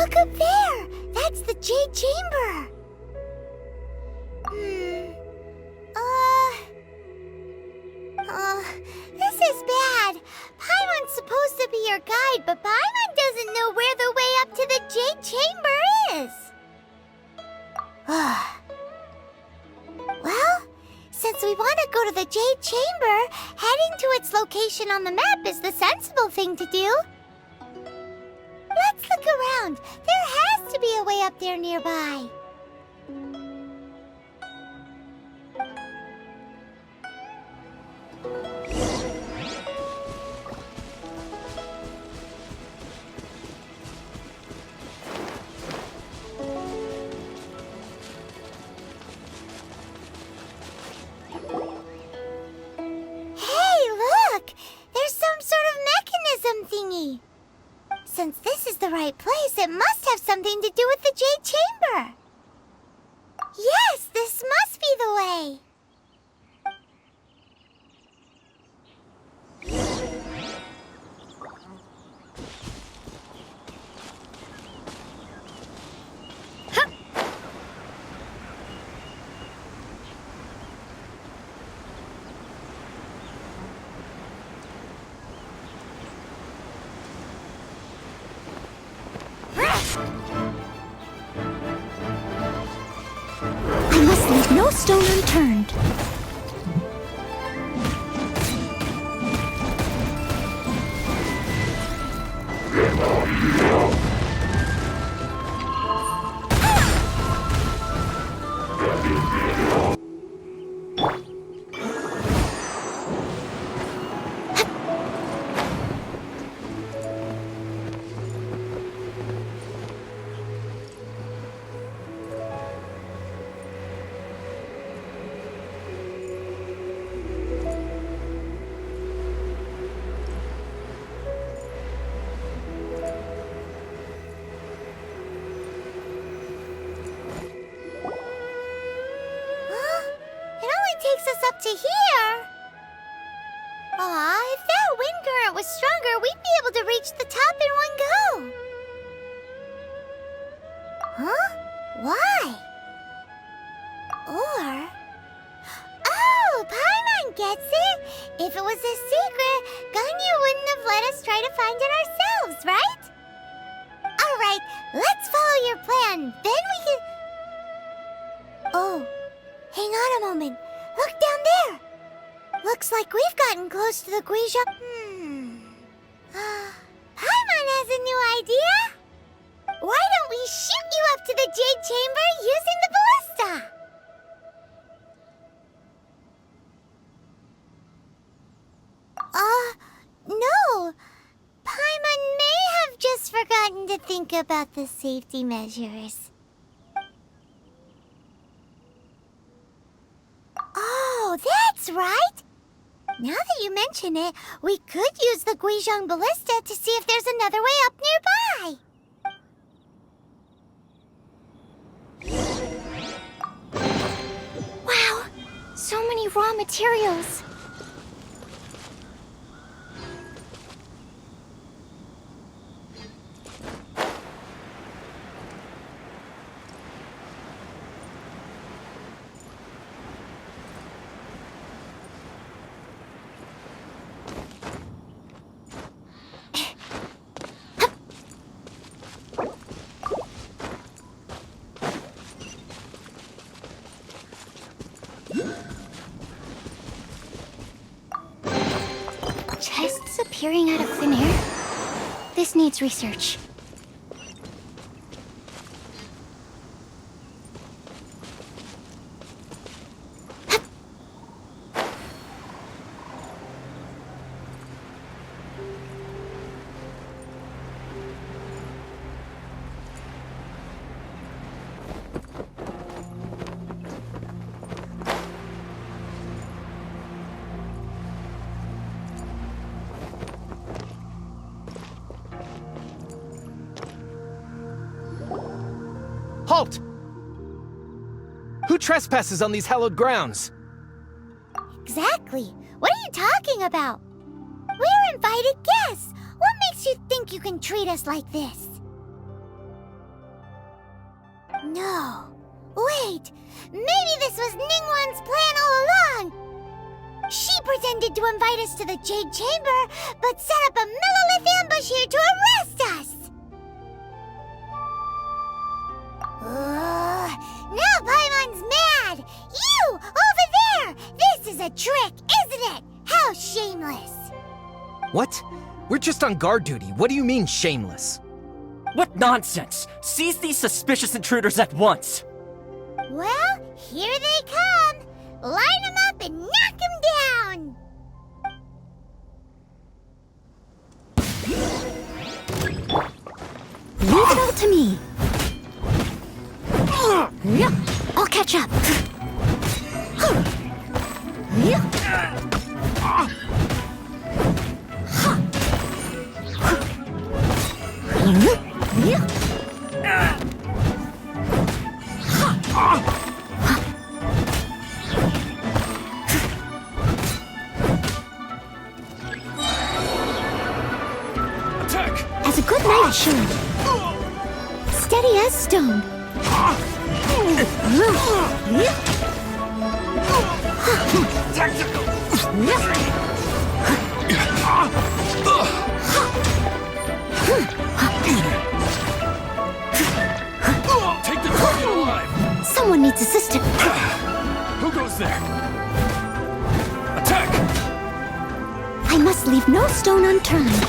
Look up there! That's the Jade Chamber! This is bad. Paimon's supposed to be your guide, but Paimon doesn't know where the way up to the Jade Chamber is. Well, since we want to go to the Jade Chamber, heading to its location on the map is the sensible thing to do. Let's look around. There has to be a way up there nearby. Since this is the right place, it must have something to do with the Jade Chamber. Yes, this must be the way. I must leave no stone unturned. Takes us up to here. Aw, if that wind current was stronger, we'd be able to reach the top in one go. Huh? Why? Or... Oh, Paimon gets it. If it was a secret, Ganyu wouldn't have let us try to find it ourselves, right? All right, let's follow your plan. Then we can... Oh, hang on a moment. Look down there! Looks like we've gotten close to the Guizhou... Paimon has a new idea! Why don't we shoot you up to the Jade Chamber using the ballista? No. Paimon may have just forgotten to think about the safety measures. Oh, that's right! Now that you mention it, we could use the Guizhou ballista to see if there's another way up nearby. Wow, so many raw materials. Chests appearing out of thin air? This needs research. Halt! Who trespasses on these hallowed grounds? Exactly. What are you talking about? We're invited guests. What makes you think you can treat us like this? no. Wait, maybe this was Ningguang's plan all along. She pretended to invite us to the Jade Chamber, but set up a Millilith ambush here to arrest us! Now Paimon's mad! You, over there! This is a trick, isn't it? How shameless! What? We're just on guard duty. What do you mean, shameless? What nonsense! Seize these suspicious intruders at once! Well, here they come! Line them up and knock them down! Leave it all to me. I'll catch up. As a good knight should. Steady as stone. Take the target alive! Someone needs assistance. Who goes there? Attack! I must leave no stone unturned.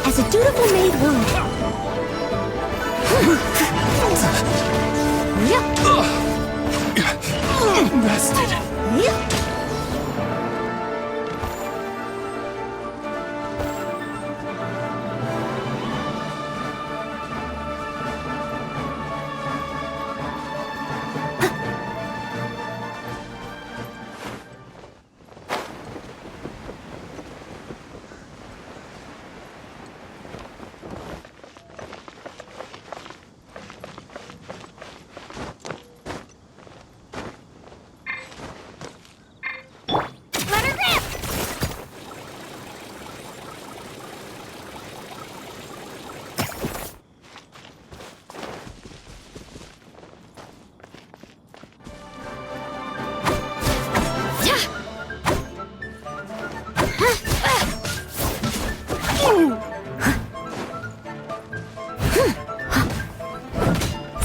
As a dutiful maid would. Bested!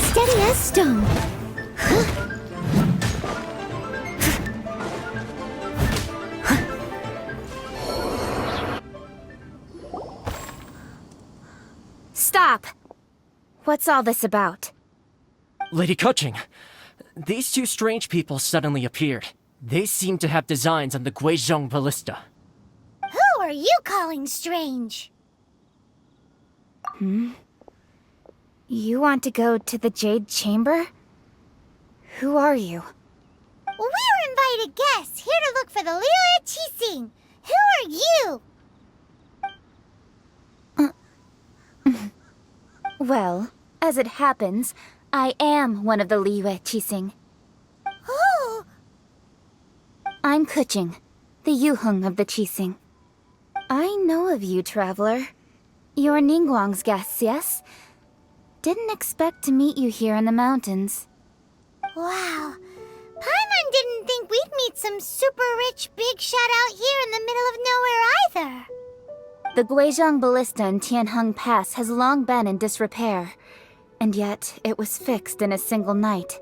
Steady as stone. Stop! What's all this about? Lady Kuching, these two strange people suddenly appeared. They seem to have designs on the Guizhong Ballista. Who are you calling strange? You want to go to the Jade Chamber? Who are you? We're invited guests here to look for the Liyue Qixing. Who are you? Well, as it happens, I am one of the Liyue Qixing. Oh, I'm Kuching, the Yuheng of the Qixing. I know of you, traveler. You're Ningguang's guests, yes? Didn't expect to meet you here in the mountains. wow. Paimon didn't think we'd meet some super rich big shot out here in the middle of nowhere either. The Guizhong Ballista in Tianheng Pass has long been in disrepair, and yet it was fixed in a single night.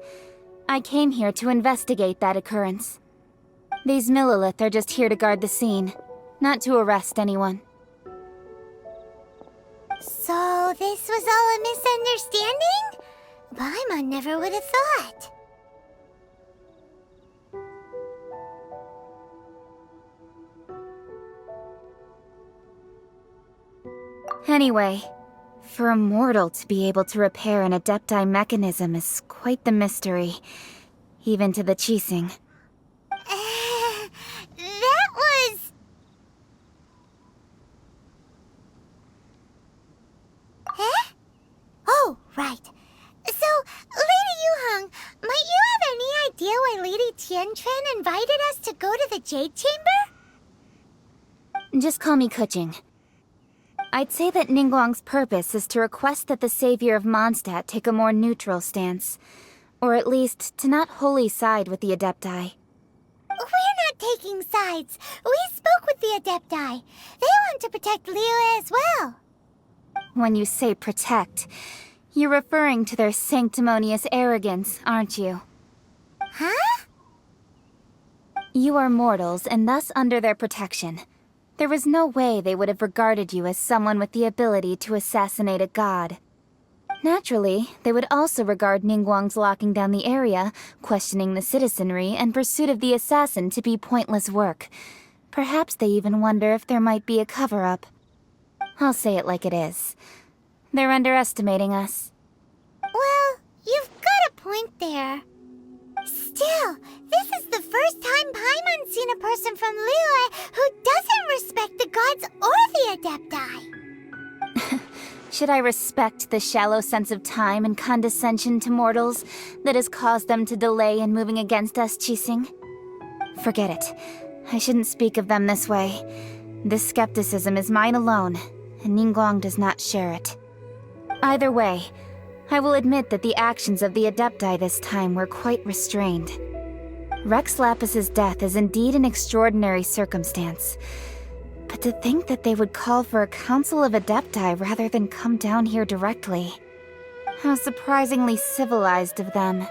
I came here to investigate that occurrence. These Millilith are just here to guard the scene, not to arrest anyone. So this was all a misunderstanding? Paimon never would have thought. Anyway, for a mortal to be able to repair an Adepti mechanism is quite the mystery, even to the Qixing. That was... Huh? Oh, right. So, Lady Yuheng, might you have any idea why Lady Tian invited us to go to the Jade Chamber? Just call me Kuching. I'd say that Ningguang's purpose is to request that the savior of Mondstadt take a more neutral stance. Or at least, to not wholly side with the Adepti. We're not taking sides. We spoke with the Adepti. They want to protect Liyue as well. When you say protect, you're referring to their sanctimonious arrogance, aren't you? Huh? You are mortals, and thus under their protection. There was no way they would have regarded you as someone with the ability to assassinate a god. Naturally, they would also regard Ningguang's locking down the area, questioning the citizenry, and pursuit of the assassin to be pointless work. Perhaps they even wonder if there might be a cover-up. I'll say it like it is. They're underestimating us. Well, you've got a point there. Still, this is the first time Paimon's seen a person from Liyue who doesn't respect the gods or the Adepti. Should I respect the shallow sense of time and condescension to mortals that has caused them to delay in moving against us, Qixing? Forget it. I shouldn't speak of them this way. This skepticism is mine alone, and Ningguang does not share it. Either way, I will admit that the actions of the Adepti this time were quite restrained. Rex Lapis's death is indeed an extraordinary circumstance. But to think that they would call for a council of Adepti rather than come down here directly. How surprisingly civilized of them.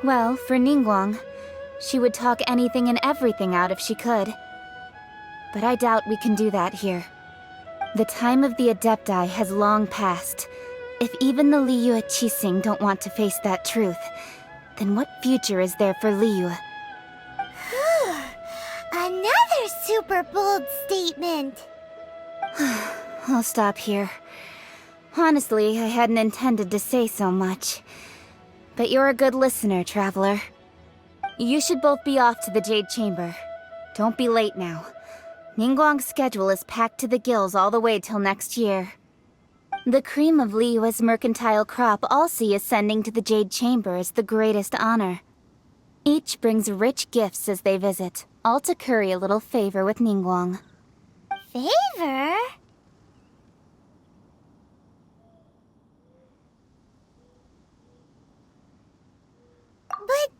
Well, for Ningguang, she would talk anything and everything out if she could. But I doubt we can do that here. The time of the Adepti has long passed. If even the Liyue Qixing don't want to face that truth, then what future is there for Liyue? Another super bold statement. I'll stop here. Honestly, I hadn't intended to say so much. But you're a good listener, Traveler. You should both be off to the Jade Chamber. Don't be late now. Ningguang's schedule is packed to the gills all the way till next year. The cream of Liyue's mercantile crop all see ascending to the Jade Chamber as the greatest honor. Each brings rich gifts as they visit, all to curry a little favor with Ningguang. Favor? But...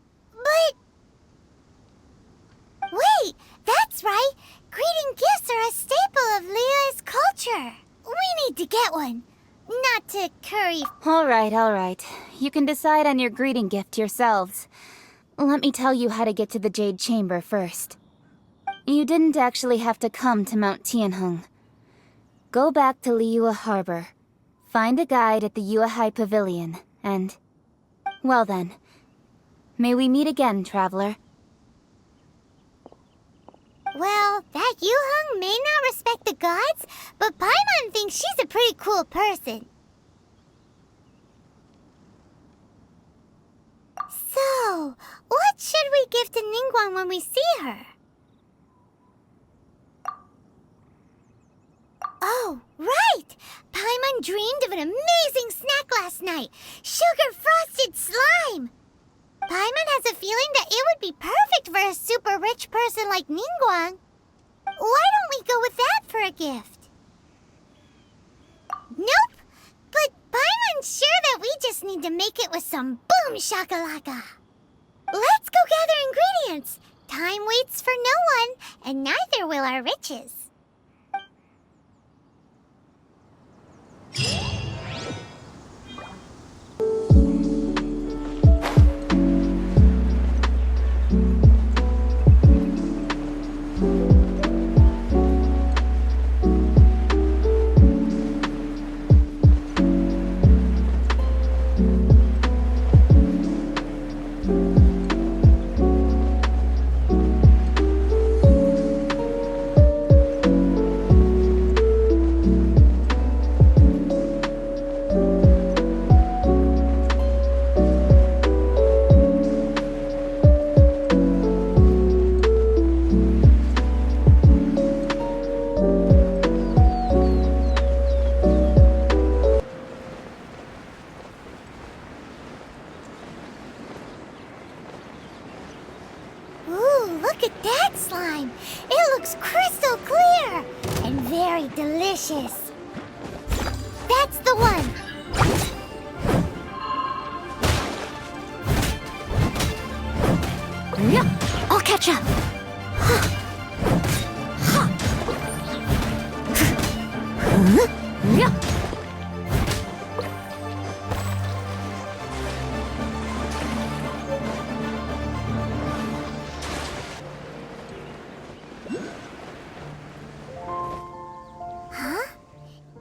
Wait, that's right! Greeting gifts are a staple of Liyue's culture. We need to get one. Not to curry... All right. You can decide on your greeting gift yourselves. Let me tell you how to get to the Jade Chamber first. You didn't actually have to come to Mount Tianheng. Go back to Liyue Harbor. Find a guide at the Yuehai Pavilion, and... Well then. May we meet again, Traveler. Well, that Yuheng may not respect the gods, but Paimon thinks she's a pretty cool person. So, what should we give to Ningguang when we see her? Oh, right! Paimon dreamed of an amazing snack last night! Sugar-frosted slime! Paimon has a feeling that it would be perfect for a super rich person like Ningguang. Why don't we go with that for a gift? Nope! But Paimon's sure that we just need to make it with some boom shakalaka. Let's go gather ingredients. Time waits for no one, and neither will our riches. at that slime. It looks crystal clear and very delicious. That's the one. Yeah, I'll catch up. Yeah.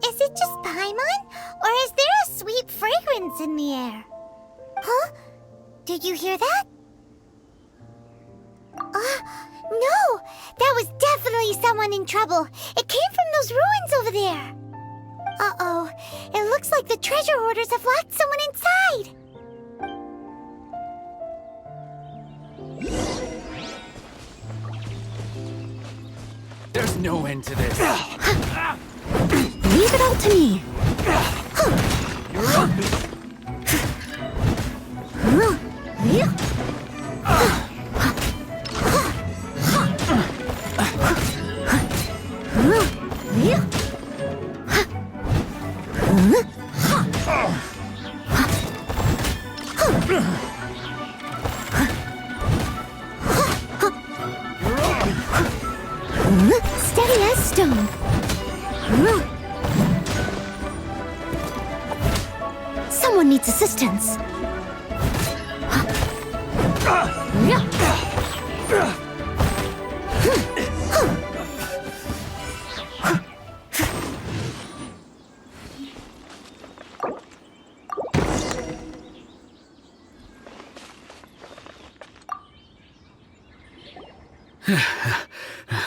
Is it just Paimon? Or is there a sweet fragrance in the air? Huh? Did you hear that? No! That was definitely someone in trouble. It came from those ruins over there. Uh-oh. It looks like the treasure hoarders have locked someone inside. There's no end to this. Leave it all to me. Steady as stone. Someone needs assistance.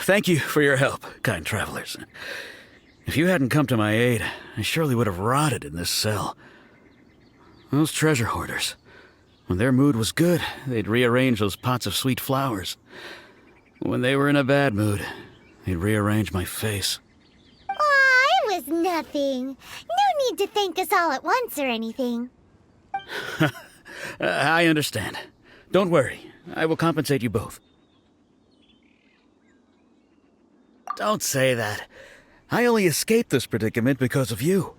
Thank you for your help, kind travelers. If you hadn't come to my aid, I surely would have rotted in this cell. Those treasure hoarders, when their mood was good, they'd rearrange those pots of sweet flowers. When they were in a bad mood, they'd rearrange my face. Aw, it was nothing. No need to thank us all at once or anything. I understand. Don't worry, I will compensate you both. Don't say that. I only escaped this predicament because of you.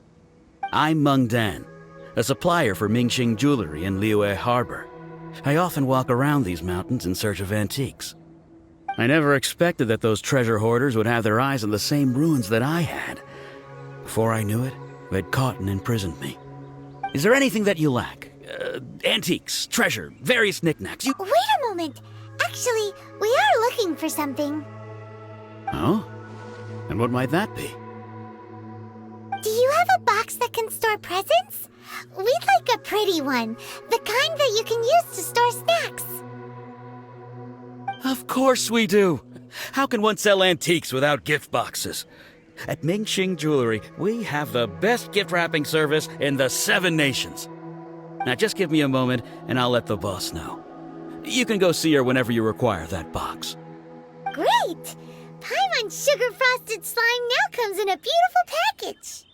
I'm Meng Dan, a supplier for Mingxing Jewelry in Liyue Harbor. I often walk around these mountains in search of antiques. I never expected that those treasure hoarders would have their eyes on the same ruins that I had. Before I knew it, they'd caught and imprisoned me. Is there anything that you lack? Antiques, treasure, various knickknacks. Wait a moment. Actually, we are looking for something. Oh? And what might that be? Do you have a box that can store presents? We'd like a pretty one. The kind that you can use to store snacks. Of course we do. How can one sell antiques without gift boxes? At Mingxing Jewelry, we have the best gift wrapping service in the 7 nations. Now just give me a moment and I'll let the boss know. You can go see her whenever you require that box. Great! Paimon's sugar-frosted slime now comes in a beautiful package.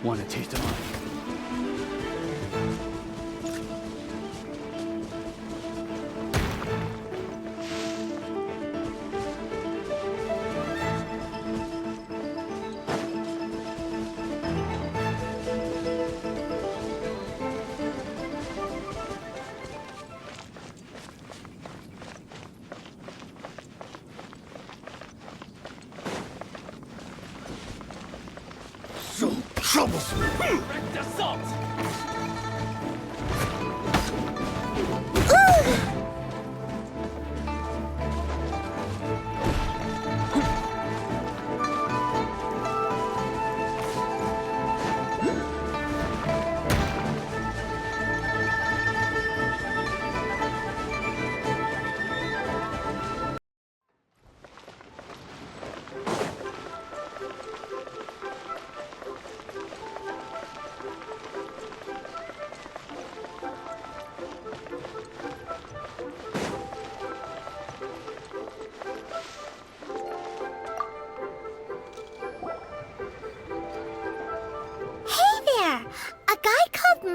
Want a taste of mine? So troublesome. Ooh!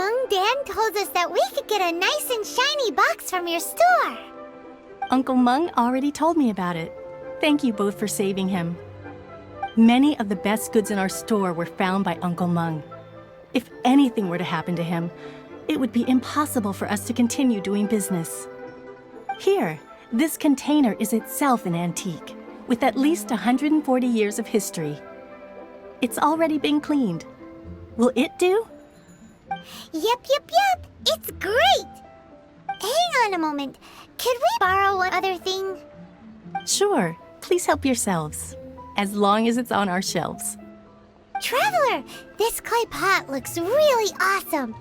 Mung Dan told us that we could get a nice and shiny box from your store. Uncle Mung already told me about it. Thank you both for saving him. Many of the best goods in our store were found by Uncle Mung. If anything were to happen to him, it would be impossible for us to continue doing business. Here, this container is itself an antique, with at least 140 years of history. It's already been cleaned. Will it do? Yep. It's great. Hang on a moment. Could we borrow one other thing? Sure, please help yourselves, as long as it's on our shelves. Traveler, this clay pot looks really awesome.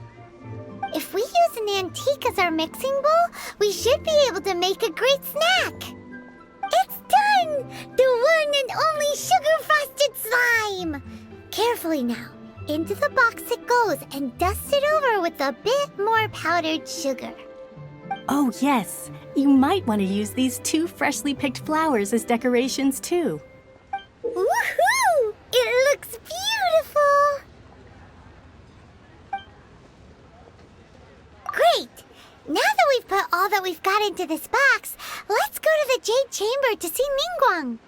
If we use an antique as our mixing bowl, we should be able to make a great snack. It's done! The one and only sugar-frosted slime! Carefully now. Into the box it goes and dust it over with a bit more powdered sugar. Oh yes, you might want to use these 2 freshly picked flowers as decorations too. Woohoo! It looks beautiful! Great! Now that we've put all that we've got into this box, let's go to the Jade Chamber to see Ningguang.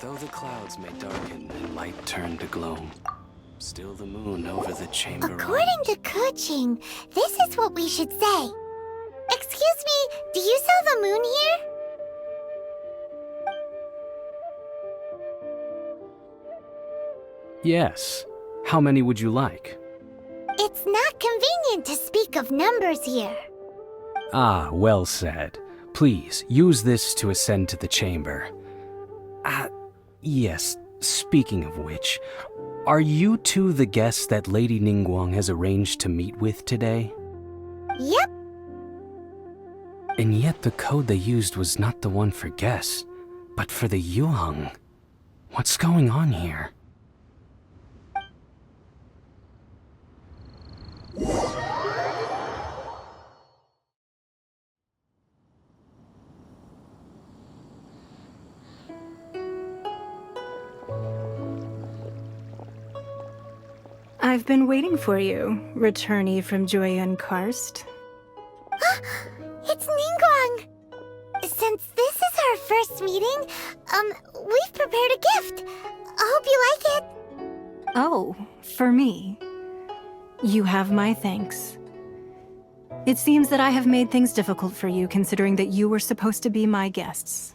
Though the clouds may darken and light turn to gloam, still the moon over the chamber. According to Kuching, this is what we should say. Excuse me, do you sell the moon here? Yes. How many would you like? It's not convenient to speak of numbers here. Ah, well said. Please, use this to ascend to the chamber. Yes, speaking of which, are you two the guests that Lady Ningguang has arranged to meet with today? Yep. And yet the code they used was not the one for guests, but for the Yuheng. What's going on here? I've been waiting for you, returnee from Joyun Karst. It's Ningguang! Since this is our first meeting, we've prepared a gift. I hope you like it. Oh, for me. You have my thanks. It seems that I have made things difficult for you, considering that you were supposed to be my guests.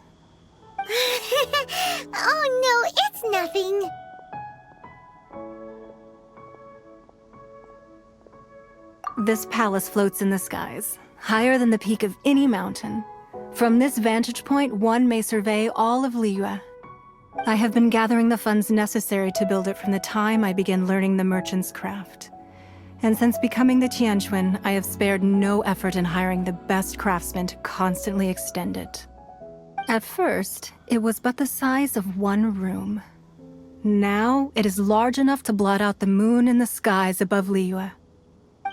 Oh no, it's nothing. This palace floats in the skies, higher than the peak of any mountain. From this vantage point, one may survey all of Liyue. I have been gathering the funds necessary to build it from the time I began learning the merchant's craft. And since becoming the Tianquan, I have spared no effort in hiring the best craftsmen to constantly extend it. At first, it was but the size of one room. Now, it is large enough to blot out the moon in the skies above Liyue.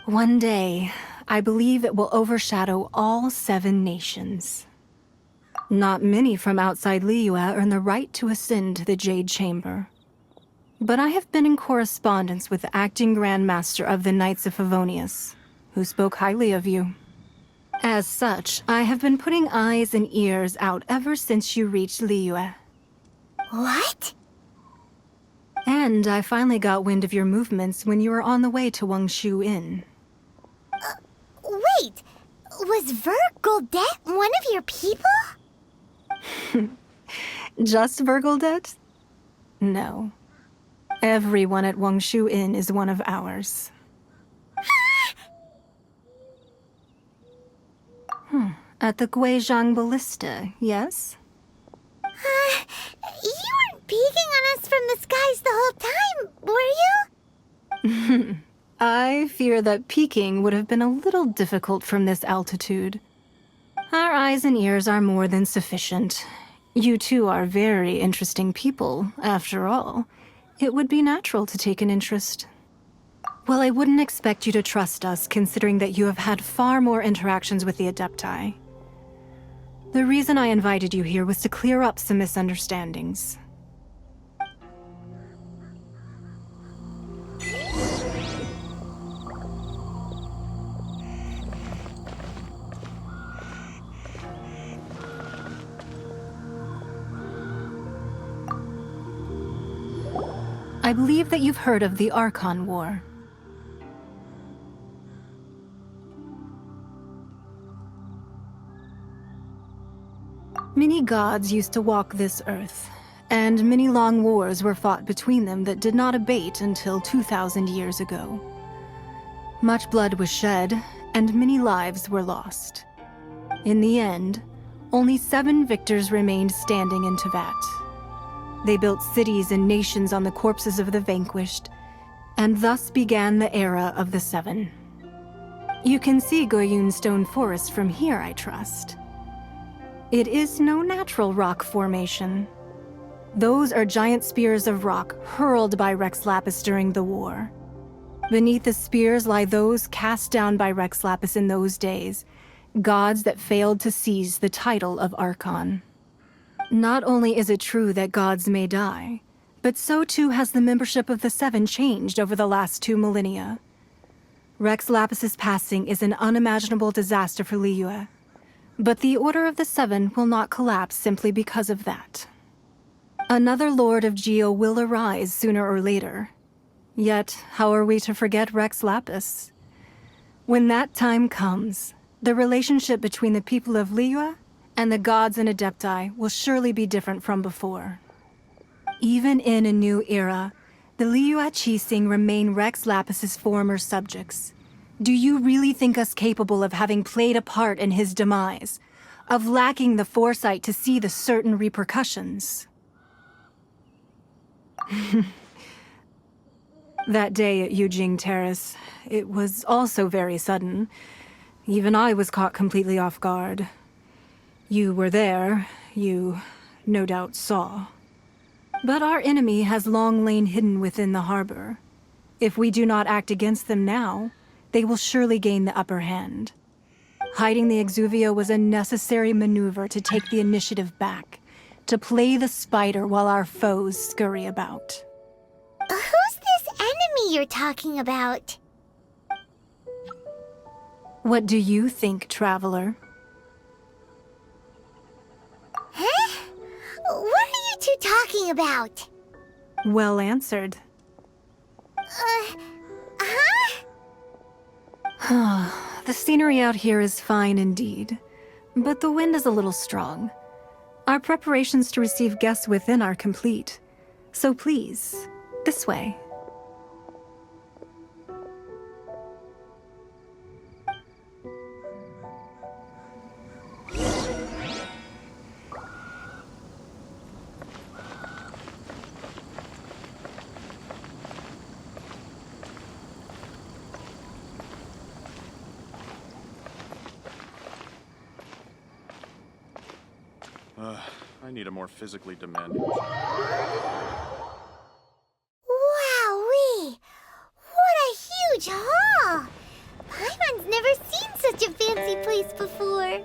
One day, I believe it will overshadow all 7 nations. Not many from outside Liyue earn the right to ascend to the Jade Chamber. But I have been in correspondence with the acting Grand Master of the Knights of Favonius, who spoke highly of you. As such, I have been putting eyes and ears out ever since you reached Liyue. What? And I finally got wind of your movements when you were on the way to Wangshu Inn. Wait, was Ver Goldet one of your people? Just Virgoldet? No. Everyone at Wangshu Inn is one of ours. At the Guizhang Ballista, yes? You weren't peeking on us from the skies the whole time, were you? I fear that peeking would have been a little difficult from this altitude. Our eyes and ears are more than sufficient. You two are very interesting people, after all. It would be natural to take an interest. Well, I wouldn't expect you to trust us, considering that you have had far more interactions with the Adepti. The reason I invited you here was to clear up some misunderstandings. I believe that you've heard of the Archon War. Many gods used to walk this earth, and many long wars were fought between them that did not abate until 2,000 years ago. Much blood was shed, and many lives were lost. In the end, only 7 victors remained standing in Tevat. They built cities and nations on the corpses of the vanquished, and thus began the era of the 7. You can see Goyun Stone Forest from here, I trust. It is no natural rock formation. Those are giant spears of rock hurled by Rex Lapis during the war. Beneath the spears lie those cast down by Rex Lapis in those days, gods that failed to seize the title of Archon. Not only is it true that gods may die, but so too has the membership of the 7 changed over the last 2 millennia. Rex Lapis's passing is an unimaginable disaster for Liyue, but the Order of the 7 will not collapse simply because of that. Another Lord of Geo will arise sooner or later. Yet, how are we to forget Rex Lapis? When that time comes, the relationship between the people of Liyue and the gods and Adepti will surely be different from before. Even in a new era, the Liyue Qixing remain Rex Lapis's former subjects. Do you really think us capable of having played a part in his demise? Of lacking the foresight to see the certain repercussions? That day at Yujing Terrace, it was also very sudden. Even I was caught completely off guard. You were there, you no doubt saw. But our enemy has long lain hidden within the harbor. If we do not act against them now, they will surely gain the upper hand. Hiding the Exuvio was a necessary maneuver to take the initiative back, to play the spider while our foes scurry about. Who's this enemy you're talking about? What do you think, traveler? Huh? What are you two talking about? Well answered. The scenery out here is fine indeed, but the wind is a little strong. Our preparations to receive guests within are complete, so please, this way. I need a more physically demanding job. Wowee! What a huge hall! Paimon's never seen such a fancy place before.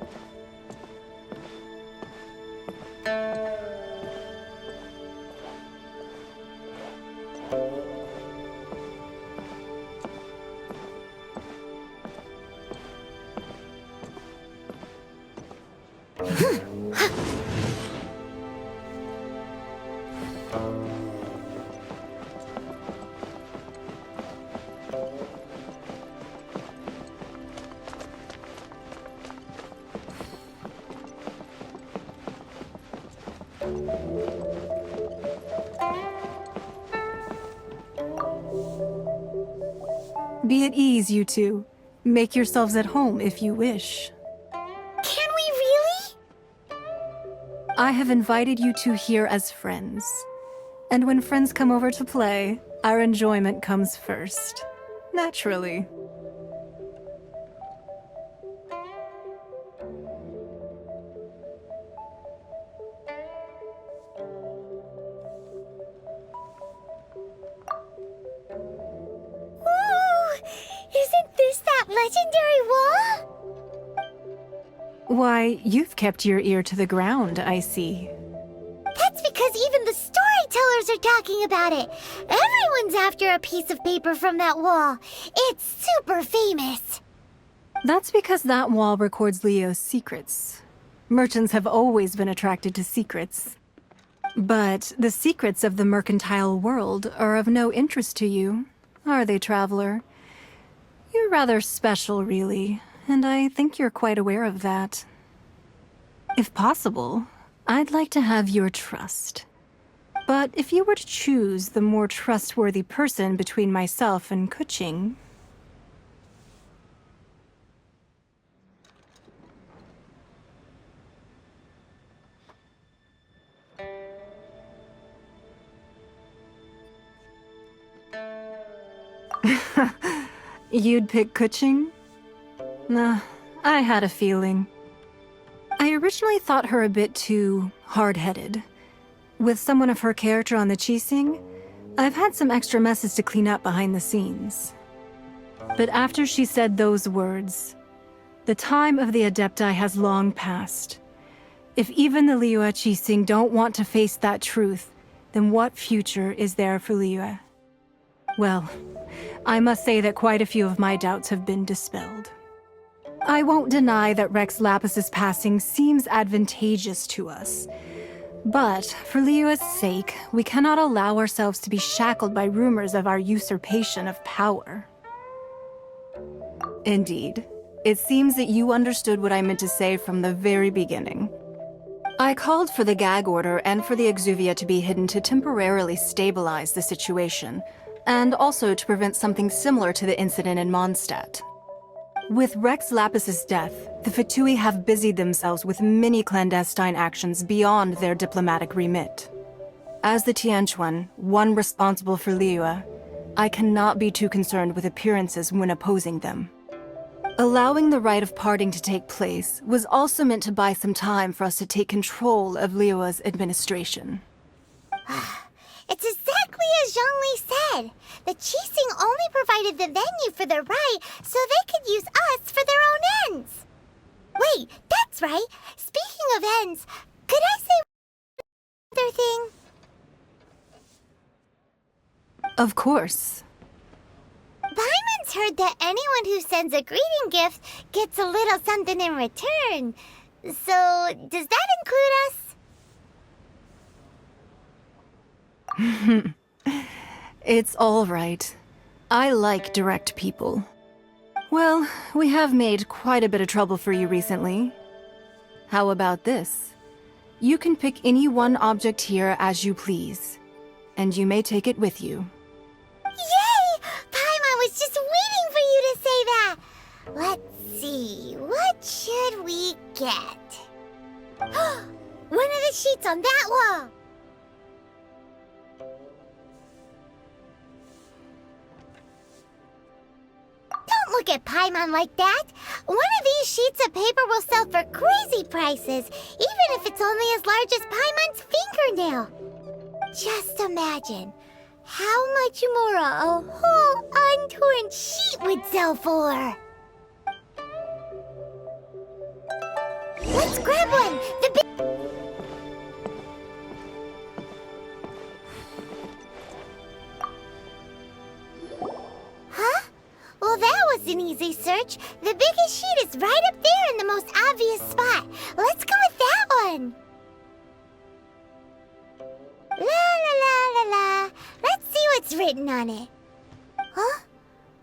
Be at ease, you two. Make yourselves at home if you wish. Can we really? I have invited you two here as friends. And when friends come over to play, our enjoyment comes first. Naturally. Woo! legendary wall? Why, you've kept your ear to the ground, I see. That's because even the storytellers are talking about it. Everyone's after a piece of paper from that wall. It's super famous. That's because that wall records Leo's secrets. Merchants have always been attracted to secrets. But the secrets of the mercantile world are of no interest to you, are they, traveler? You're rather special, really, and I think you're quite aware of that. If possible, I'd like to have your trust. But if you were to choose the more trustworthy person between myself and Kuching... You'd pick Kuching? Nah, I had a feeling. I originally thought her a bit too hard-headed. With someone of her character on the Qixing, I've had some extra messes to clean up behind the scenes. But after she said those words, the time of the Adepti has long passed. If even the Liyue Qixing don't want to face that truth, then what future is there for Liyue? Well, I must say that quite a few of my doubts have been dispelled. I won't deny that Rex Lapis's passing seems advantageous to us. But for Liyue's sake, we cannot allow ourselves to be shackled by rumors of our usurpation of power. Indeed, it seems that you understood what I meant to say from the very beginning. I called for the gag order and for the Exuvia to be hidden to temporarily stabilize the situation, and also to prevent something similar to the incident in Mondstadt. With Rex Lapis's death, the Fatui have busied themselves with many clandestine actions beyond their diplomatic remit. As the Tianquan, one responsible for Liyue, I cannot be too concerned with appearances when opposing them. Allowing the rite of parting to take place was also meant to buy some time for us to take control of Liyue's administration. It's exactly as Zhongli said. The Qixing only provided the venue for the rite so they could use us for their own ends. Wait, that's right. Speaking of ends, could I say another thing? Of course. Paimon's heard that anyone who sends a greeting gift gets a little something in return. So, does that include us? It's all right. I like direct people. Well, we have made quite a bit of trouble for you recently. How about this? You can pick any one object here as you please, and you may take it with you. Yay! Paimon was just waiting for you to say that! Let's see, what should we get? One of the sheets on that wall! Don't look at Paimon like that! One of these sheets of paper will sell for crazy prices, even if it's only as large as Paimon's fingernail. Just imagine how much more a whole untorn sheet would sell for. Let's grab one! The big... Huh? Well, that was an easy search. The biggest sheet is right up there in the most obvious spot. Let's go with that one. La la la la la. Let's see what's written on it. Huh?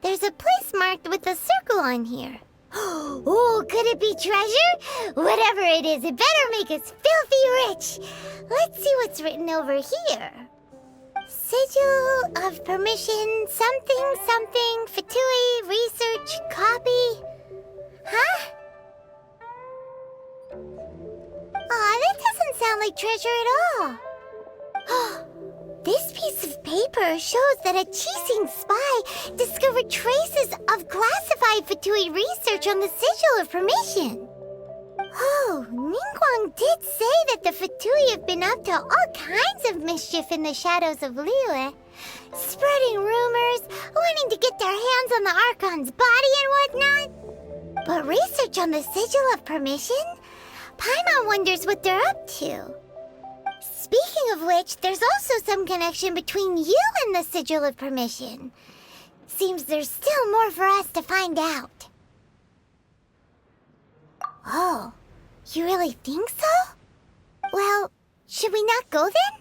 There's a place marked with a circle on here. Oh, could it be treasure? Whatever it is, it better make us filthy rich. Let's see what's written over here. Sigil of permission, something, something, Fatui, research, copy. Huh? Aw, that doesn't sound like treasure at all. This piece of paper shows that a Qixing spy discovered traces of classified Fatui research on the Sigil of Permission. Oh, Ningguang did say that the Fatui have been up to all kinds of mischief in the shadows of Liyue. Spreading rumors, wanting to get their hands on the Archon's body and whatnot. But research on the Sigil of Permission? Paimon wonders what they're up to. Speaking of which, there's also some connection between you and the Sigil of Permission. Seems there's still more for us to find out. Oh, you really think so? Well, should we not go then?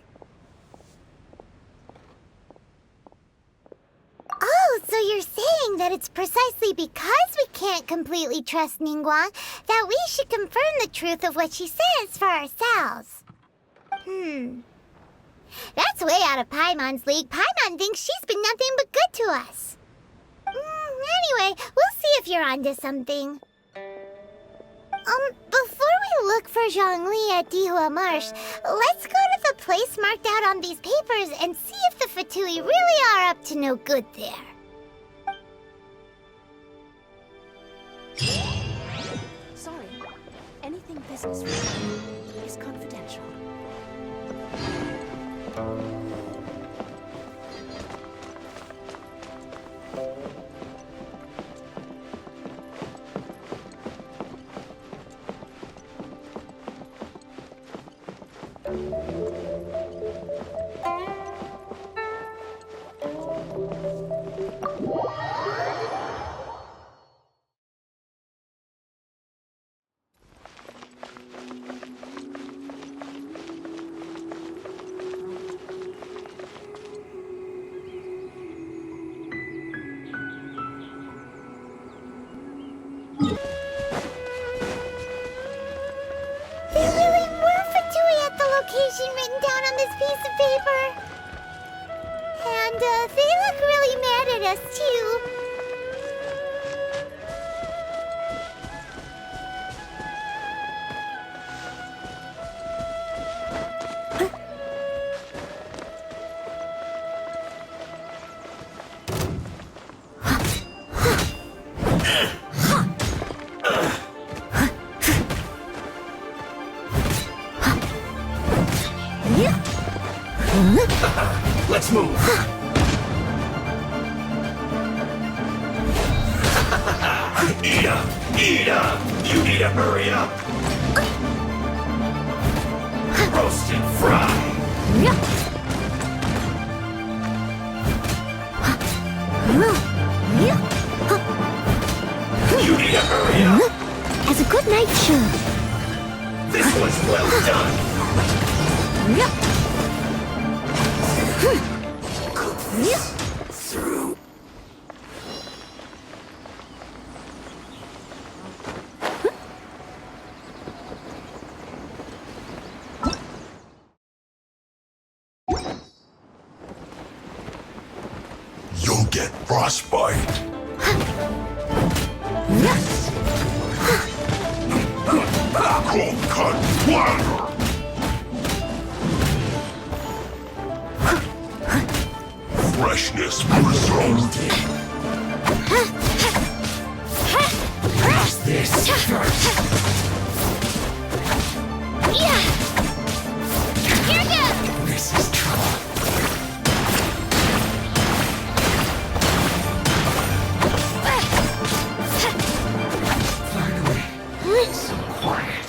Oh, so you're saying that it's precisely because we can't completely trust Ningguang that we should confirm the truth of what she says for ourselves. That's way out of Paimon's league. Paimon thinks she's been nothing but good to us. Anyway, we'll see if you're onto something. Before we look for Zhongli at Dihua Marsh, let's go to the place marked out on these papers and see if the Fatui really are up to no good there. Sorry. Anything business-related is confidential. Written down on this piece of paper. And they look really mad at us too. Let's move. Ida! Ida! You need to hurry up! Roast and fry! You need to hurry up! As a good night should. This was well done! Through. You'll get frostbite. Cold cut water. Freshness preserved. This first. Yeah! Here goes! This is trouble. Finally. So quiet.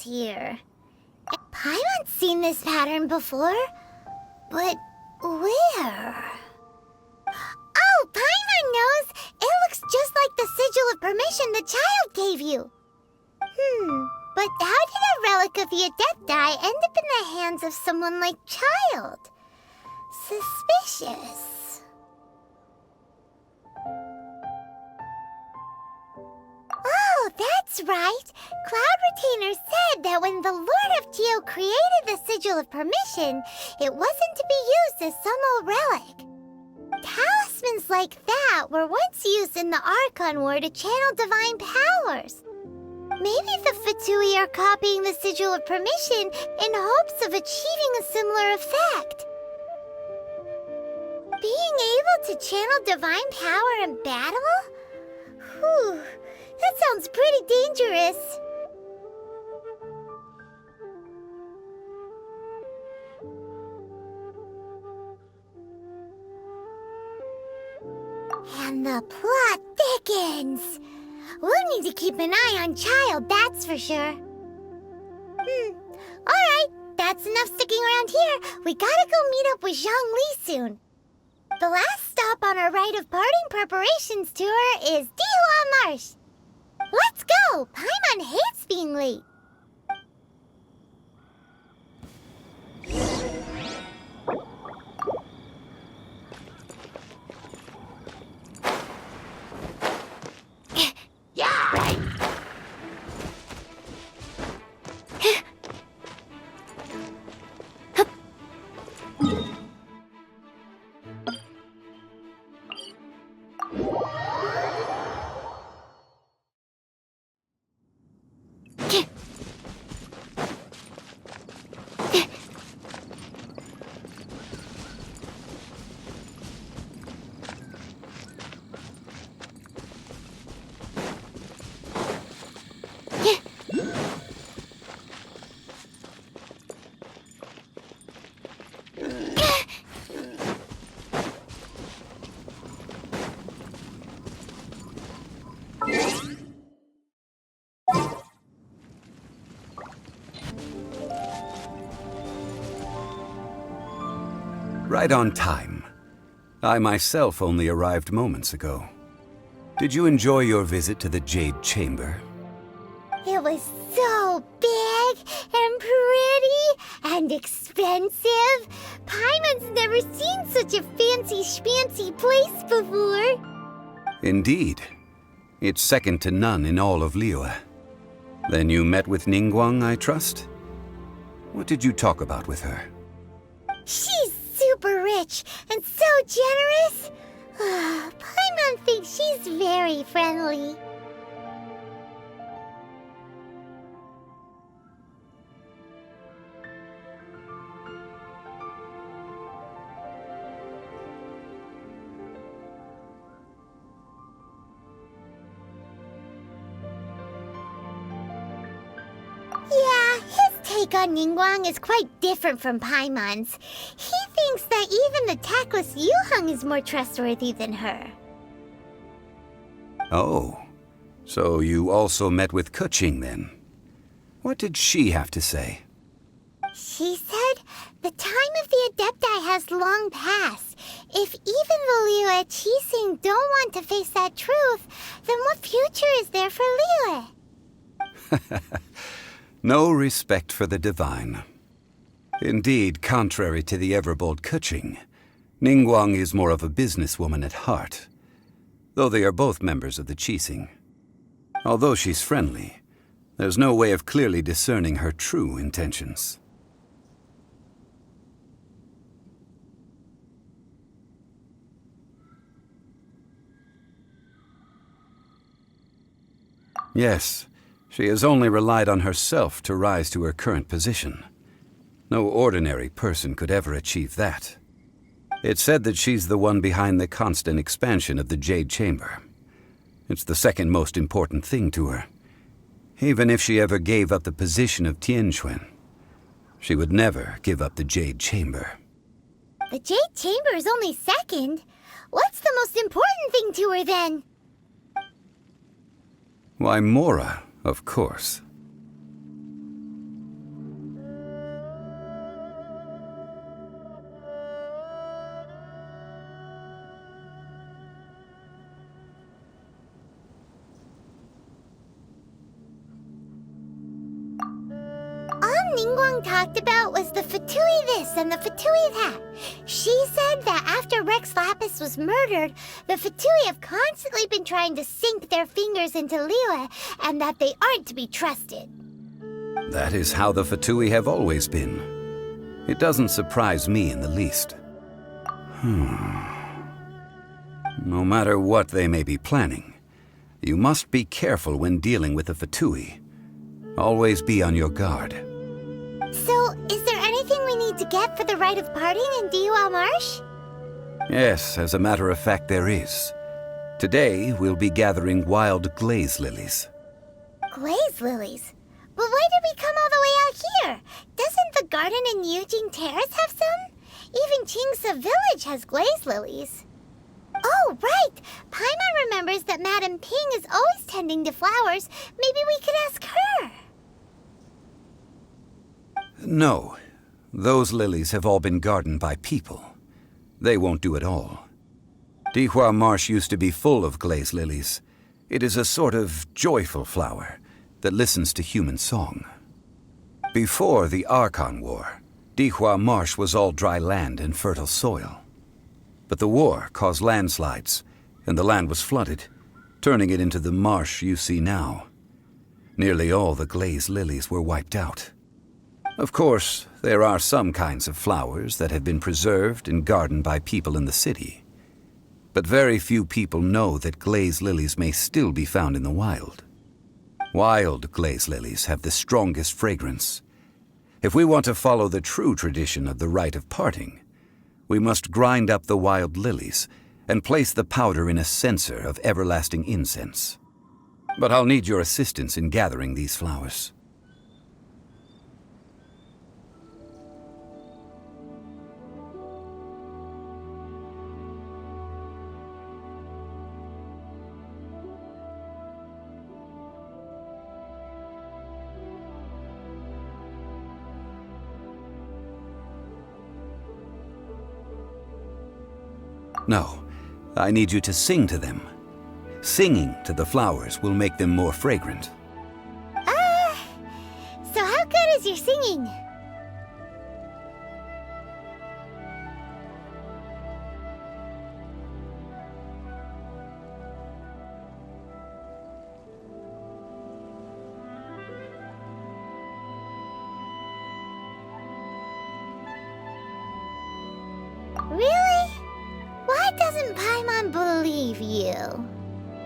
Here. Paimon's seen this pattern before, but where? Oh, Paimon knows! It looks just like the Sigil of Permission the child gave you. But how did a relic of the Adepti end up in the hands of someone like Child? Suspicious. Oh, that's That's right. Cloud Retainer said that when the Lord of Geo created the Sigil of Permission, it wasn't to be used as some old relic. Talismans like that were once used in the Archon War to channel divine powers. Maybe the Fatui are copying the Sigil of Permission in hopes of achieving a similar effect. Being able to channel divine power in battle? Whew, that sounds pretty dangerous. And the plot thickens. We'll need to keep an eye on Child, that's for sure. Alright, that's enough sticking around here. We gotta go meet up with Zhang Li soon. The last stop on our rite of parting preparations tour is Dihua Marsh. Let's go! Paimon hates being late. Right on time. I myself only arrived moments ago. Did you enjoy your visit to the Jade Chamber? It was so big and pretty and expensive. Paimon's never seen such a fancy schmancy place before. Indeed. It's second to none in all of Liyue. Then you met with Ningguang, I trust? What did you talk about with her? She's super rich and so generous. Paimon thinks she's very friendly. Yeah, his take on Ningguang is quite different from Paimon's. He thinks that even the tactless Yuheng is more trustworthy than her. Oh, so you also met with Keqing then? What did she have to say? She said the time of the Adepti has long passed. If even the Liyue Qixing don't want to face that truth, then what future is there for Liyue? No respect for the divine. Indeed, contrary to the ever-bold Keqing, Ningguang is more of a businesswoman at heart, though they are both members of the Qixing. Although she's friendly, there's no way of clearly discerning her true intentions. Yes, she has only relied on herself to rise to her current position. No ordinary person could ever achieve that. It's said that she's the one behind the constant expansion of the Jade Chamber. It's the second most important thing to her. Even if she ever gave up the position of Tianquan, she would never give up the Jade Chamber. The Jade Chamber is only second. What's the most important thing to her then? Why, Mora, of course. On Ningguang talked about was the Fatui this and the Fatui that. She said that after Rex Lapis was murdered, the Fatui have constantly been trying to sink their fingers into Liyue, and that they aren't to be trusted. That is how the Fatui have always been. It doesn't surprise me in the least. No matter what they may be planning, you must be careful when dealing with the Fatui. Always be on your guard. So, is there anything we need to get for the rite of parting in Dihua Marsh? Yes, as a matter of fact, there is. Today, we'll be gathering wild glaze lilies. Glaze lilies? But why did we come all the way out here? Doesn't the garden in Yujing Terrace have some? Even Qingse Village has glaze lilies. Oh, right! Paimon remembers that Madame Ping is always tending to flowers. Maybe we could ask her. No. Those lilies have all been gardened by people. They won't do it all. Dihua Marsh used to be full of glaze lilies. It is a sort of joyful flower that listens to human song. Before the Archon War, Dihua Marsh was all dry land and fertile soil. But the war caused landslides, and the land was flooded, turning it into the marsh you see now. Nearly all the glaze lilies were wiped out. Of course, there are some kinds of flowers that have been preserved and gardened by people in the city. But very few people know that glaze lilies may still be found in the wild. Wild glaze lilies have the strongest fragrance. If we want to follow the true tradition of the rite of parting, we must grind up the wild lilies and place the powder in a censer of everlasting incense. But I'll need your assistance in gathering these flowers. No, I need you to sing to them. Singing to the flowers will make them more fragrant. So how good is your singing? Really? Why doesn't Paimon believe you?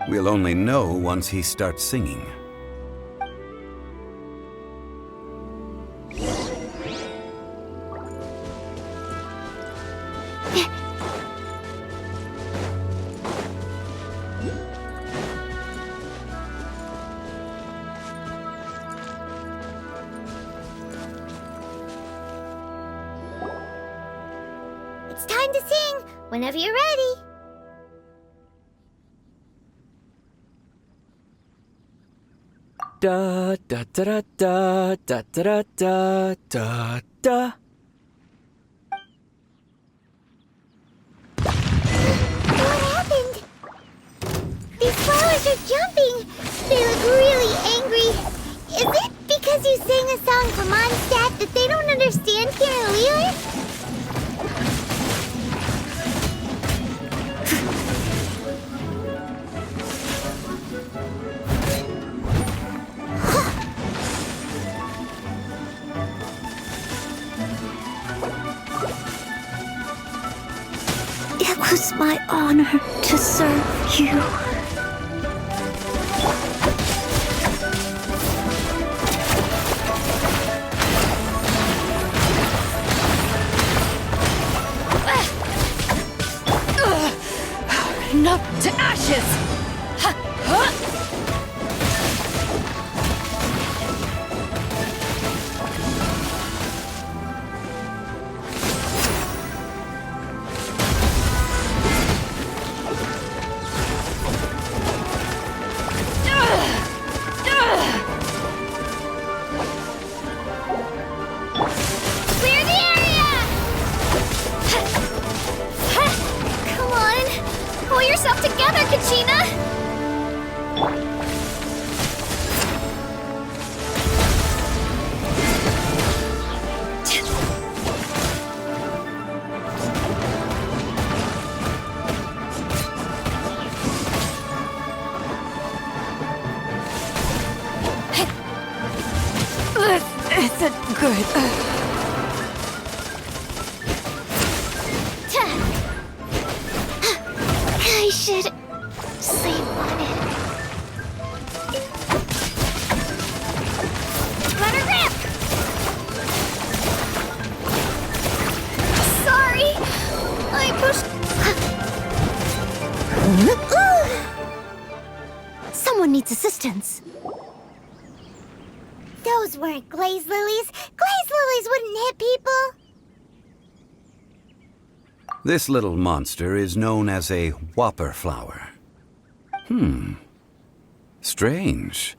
We'll only know once he starts singing. It's time to sing, whenever you're ready. Da da da da da da da da da. What happened? These flowers are jumping. They look really angry. Is it because you sang a song for Mondstadt that they don't understand here in Liyue? It was my honor to serve you. Enough to ashes! Ha! Ha! Clear the area! Come on! Pull yourself together, Kachina! Good. I should sleep on it. Let her rip! Sorry! I pushed... Someone needs assistance. Those weren't glaze lilies. Glaze lilies wouldn't hit people. This little monster is known as a whopper flower. Strange.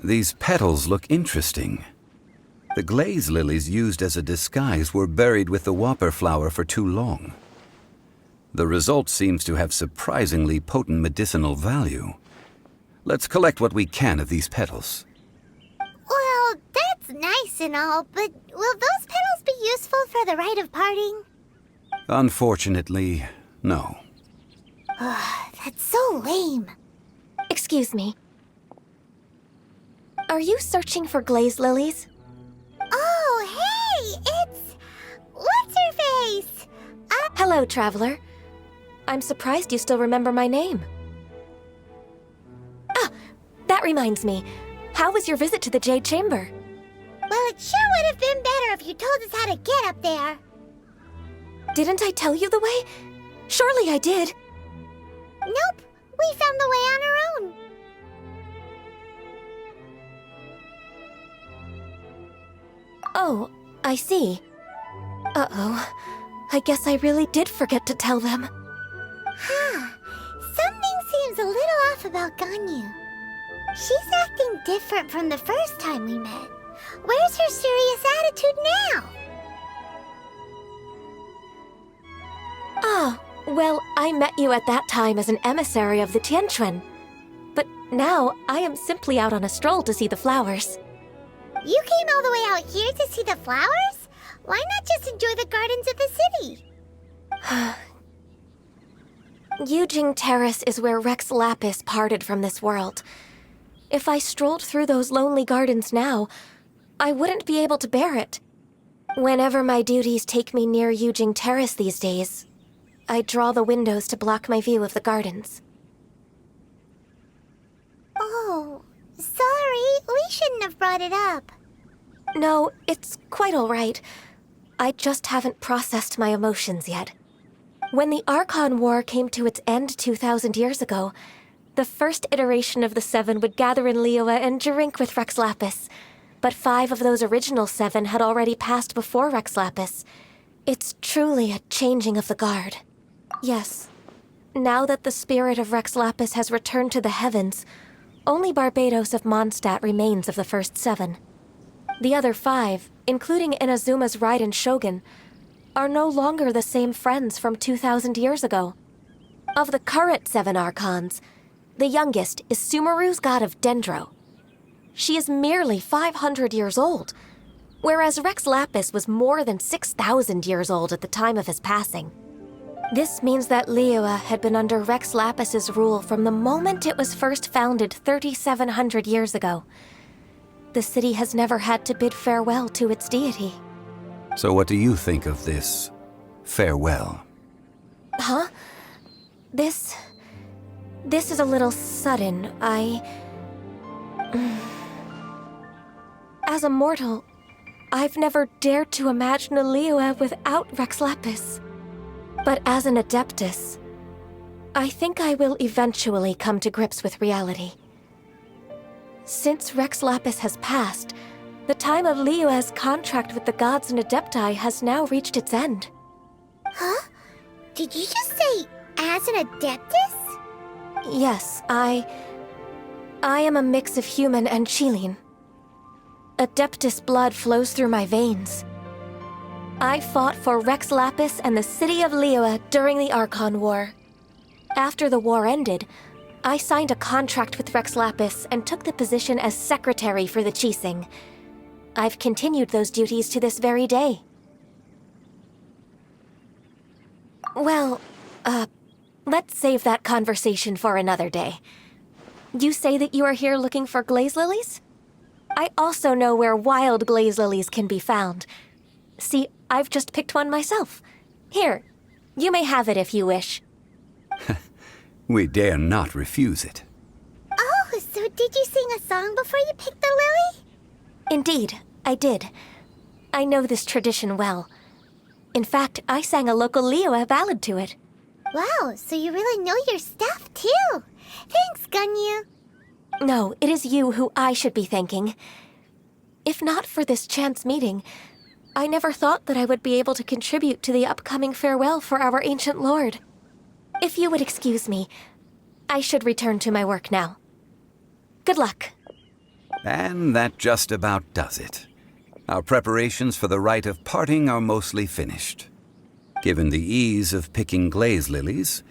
These petals look interesting. The glaze lilies used as a disguise were buried with the whopper flower for too long. The result seems to have surprisingly potent medicinal value. Let's collect what we can of these petals. Well, that's nice and all, but will those petals be useful for the rite of parting? Unfortunately, no. That's so lame. Excuse me. Are you searching for glaze lilies? Oh, hey! It's... What's-her-face? Hello, traveler. I'm surprised you still remember my name. Ah, that reminds me. How was your visit to the Jade Chamber? Well, it sure would have been better if you told us how to get up there. Didn't I tell you the way? Surely I did. Nope, we found the way on our own. Oh, I see. Uh-oh. I guess I really did forget to tell them. Huh. Something seems a little off about Ganyu. She's acting different from the first time we met. Where's her serious attitude now? Ah, well, I met you at that time as an emissary of the Tianquan. But now, I am simply out on a stroll to see the flowers. You came all the way out here to see the flowers? Why not just enjoy the gardens of the city? Yujing Terrace is where Rex Lapis parted from this world. If I strolled through those lonely gardens now, I wouldn't be able to bear it. Whenever my duties take me near Yujing Terrace these days, I draw the windows to block my view of the gardens. Oh, sorry. We shouldn't have brought it up. No, it's quite all right. I just haven't processed my emotions yet. When the Archon War came to its end 2,000 years ago, the first iteration of the Seven would gather in Liyue and drink with Rex Lapis. But 5 of those original 7 had already passed before Rex Lapis. It's truly a changing of the guard. Yes. Now that the spirit of Rex Lapis has returned to the heavens, only Barbados of Mondstadt remains of the first 7. The other 5, including Inazuma's Raiden Shogun, are no longer the same friends from 2,000 years ago. Of the current 7 Archons, the youngest is Sumeru's god of Dendro. She is merely 500 years old, whereas Rex Lapis was more than 6,000 years old at the time of his passing. This means that Liyue had been under Rex Lapis's rule from the moment it was first founded 3,700 years ago. The city has never had to bid farewell to its deity. So what do you think of this farewell? Huh? This is a little sudden. As a mortal, I've never dared to imagine a Liyue without Rex Lapis. But as an Adeptus, I think I will eventually come to grips with reality. Since Rex Lapis has passed, the time of Liyue's contract with the gods and Adepti has now reached its end. Huh? Did you just say, as an Adeptus? Yes, I am a mix of human and Chilean. Adeptus blood flows through my veins. I fought for Rex Lapis and the city of Liyue during the Archon War. After the war ended, I signed a contract with Rex Lapis and took the position as secretary for the Qixing. I've continued those duties to this very day. Well, let's save that conversation for another day. You say that you are here looking for glaze lilies? I also know where wild glaze lilies can be found. See, I've just picked one myself. Here, you may have it if you wish. We dare not refuse it. Oh, so did you sing a song before you picked the lily? Indeed, I did. I know this tradition well. In fact, I sang a local Liyue ballad to it. Wow, so you really know your stuff, too. Thanks, Ganyu. No, it is you who I should be thanking. If not for this chance meeting, I never thought that I would be able to contribute to the upcoming farewell for our ancient lord. If you would excuse me, I should return to my work now. Good luck. And that just about does it. Our preparations for the rite of parting are mostly finished. Given the ease of picking glaze lilies,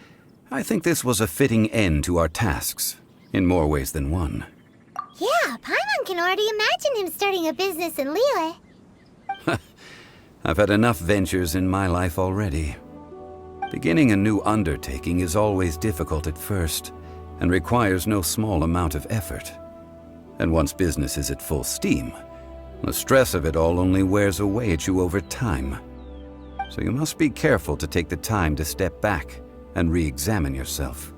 I think this was a fitting end to our tasks, in more ways than one. Yeah, Paimon can already imagine him starting a business in Liyue. I've had enough ventures in my life already. Beginning a new undertaking is always difficult at first, and requires no small amount of effort. And once business is at full steam, the stress of it all only wears away at you over time. So you must be careful to take the time to step back and re-examine yourself.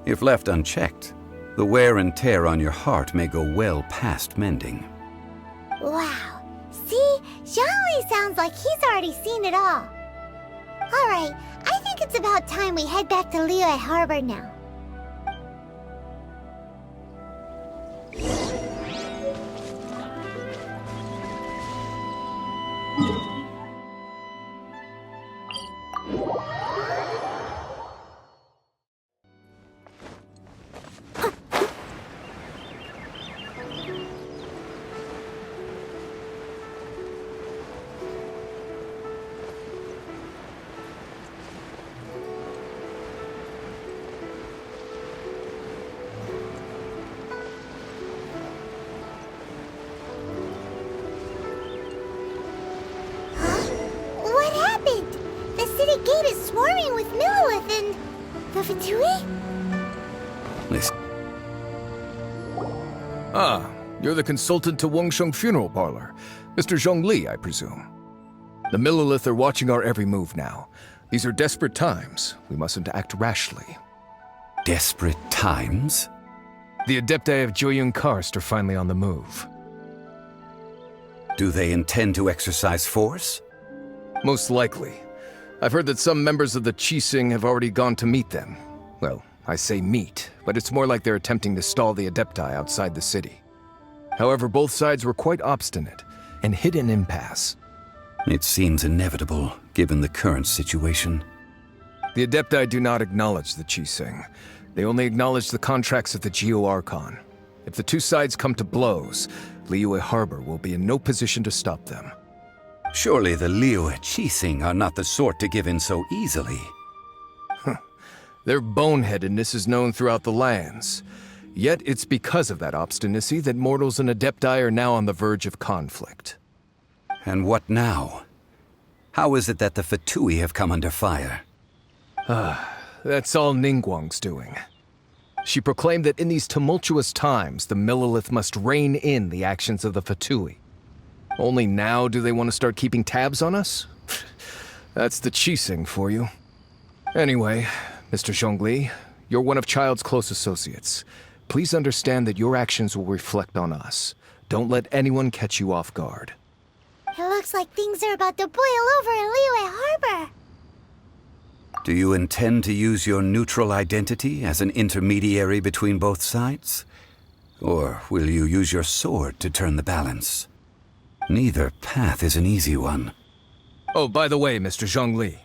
If left unchecked, the wear and tear on your heart may go well past mending. Wow. See, Zhongli sounds like he's already seen it all. Alright, I think it's about time we head back to Liyue Harbor now. Gate is swarming with Millilith and the Fatui? Listen. Ah, you're the consultant to Wangsheng Funeral Parlor. Mr. Zhongli, I presume. The Millilith are watching our every move now. These are desperate times. We mustn't act rashly. Desperate times? The Adepti of Joyun Karst are finally on the move. Do they intend to exercise force? Most likely. I've heard that some members of the Qixing have already gone to meet them. Well, I say meet, but it's more like they're attempting to stall the Adepti outside the city. However, both sides were quite obstinate and hit an impasse. It seems inevitable, given the current situation. The Adepti do not acknowledge the Qixing. They only acknowledge the contracts of the Geo-Archon. If the two sides come to blows, Liyue Harbor will be in no position to stop them. Surely the Liyue Qixing are not the sort to give in so easily. Their boneheadedness is known throughout the lands. Yet it's because of that obstinacy that mortals and Adepti are now on the verge of conflict. And what now? How is it that the Fatui have come under fire? That's all Ningguang's doing. She proclaimed that in these tumultuous times, the Millilith must rein in the actions of the Fatui. Only now do they want to start keeping tabs on us? That's the Qixing for you. Anyway, Mr. Zhongli, you're one of Child's close associates. Please understand that your actions will reflect on us. Don't let anyone catch you off guard. It looks like things are about to boil over in Liyue Harbor. Do you intend to use your neutral identity as an intermediary between both sides? Or will you use your sword to turn the balance? Neither path is an easy one. Oh, by the way, Mr. Zhongli,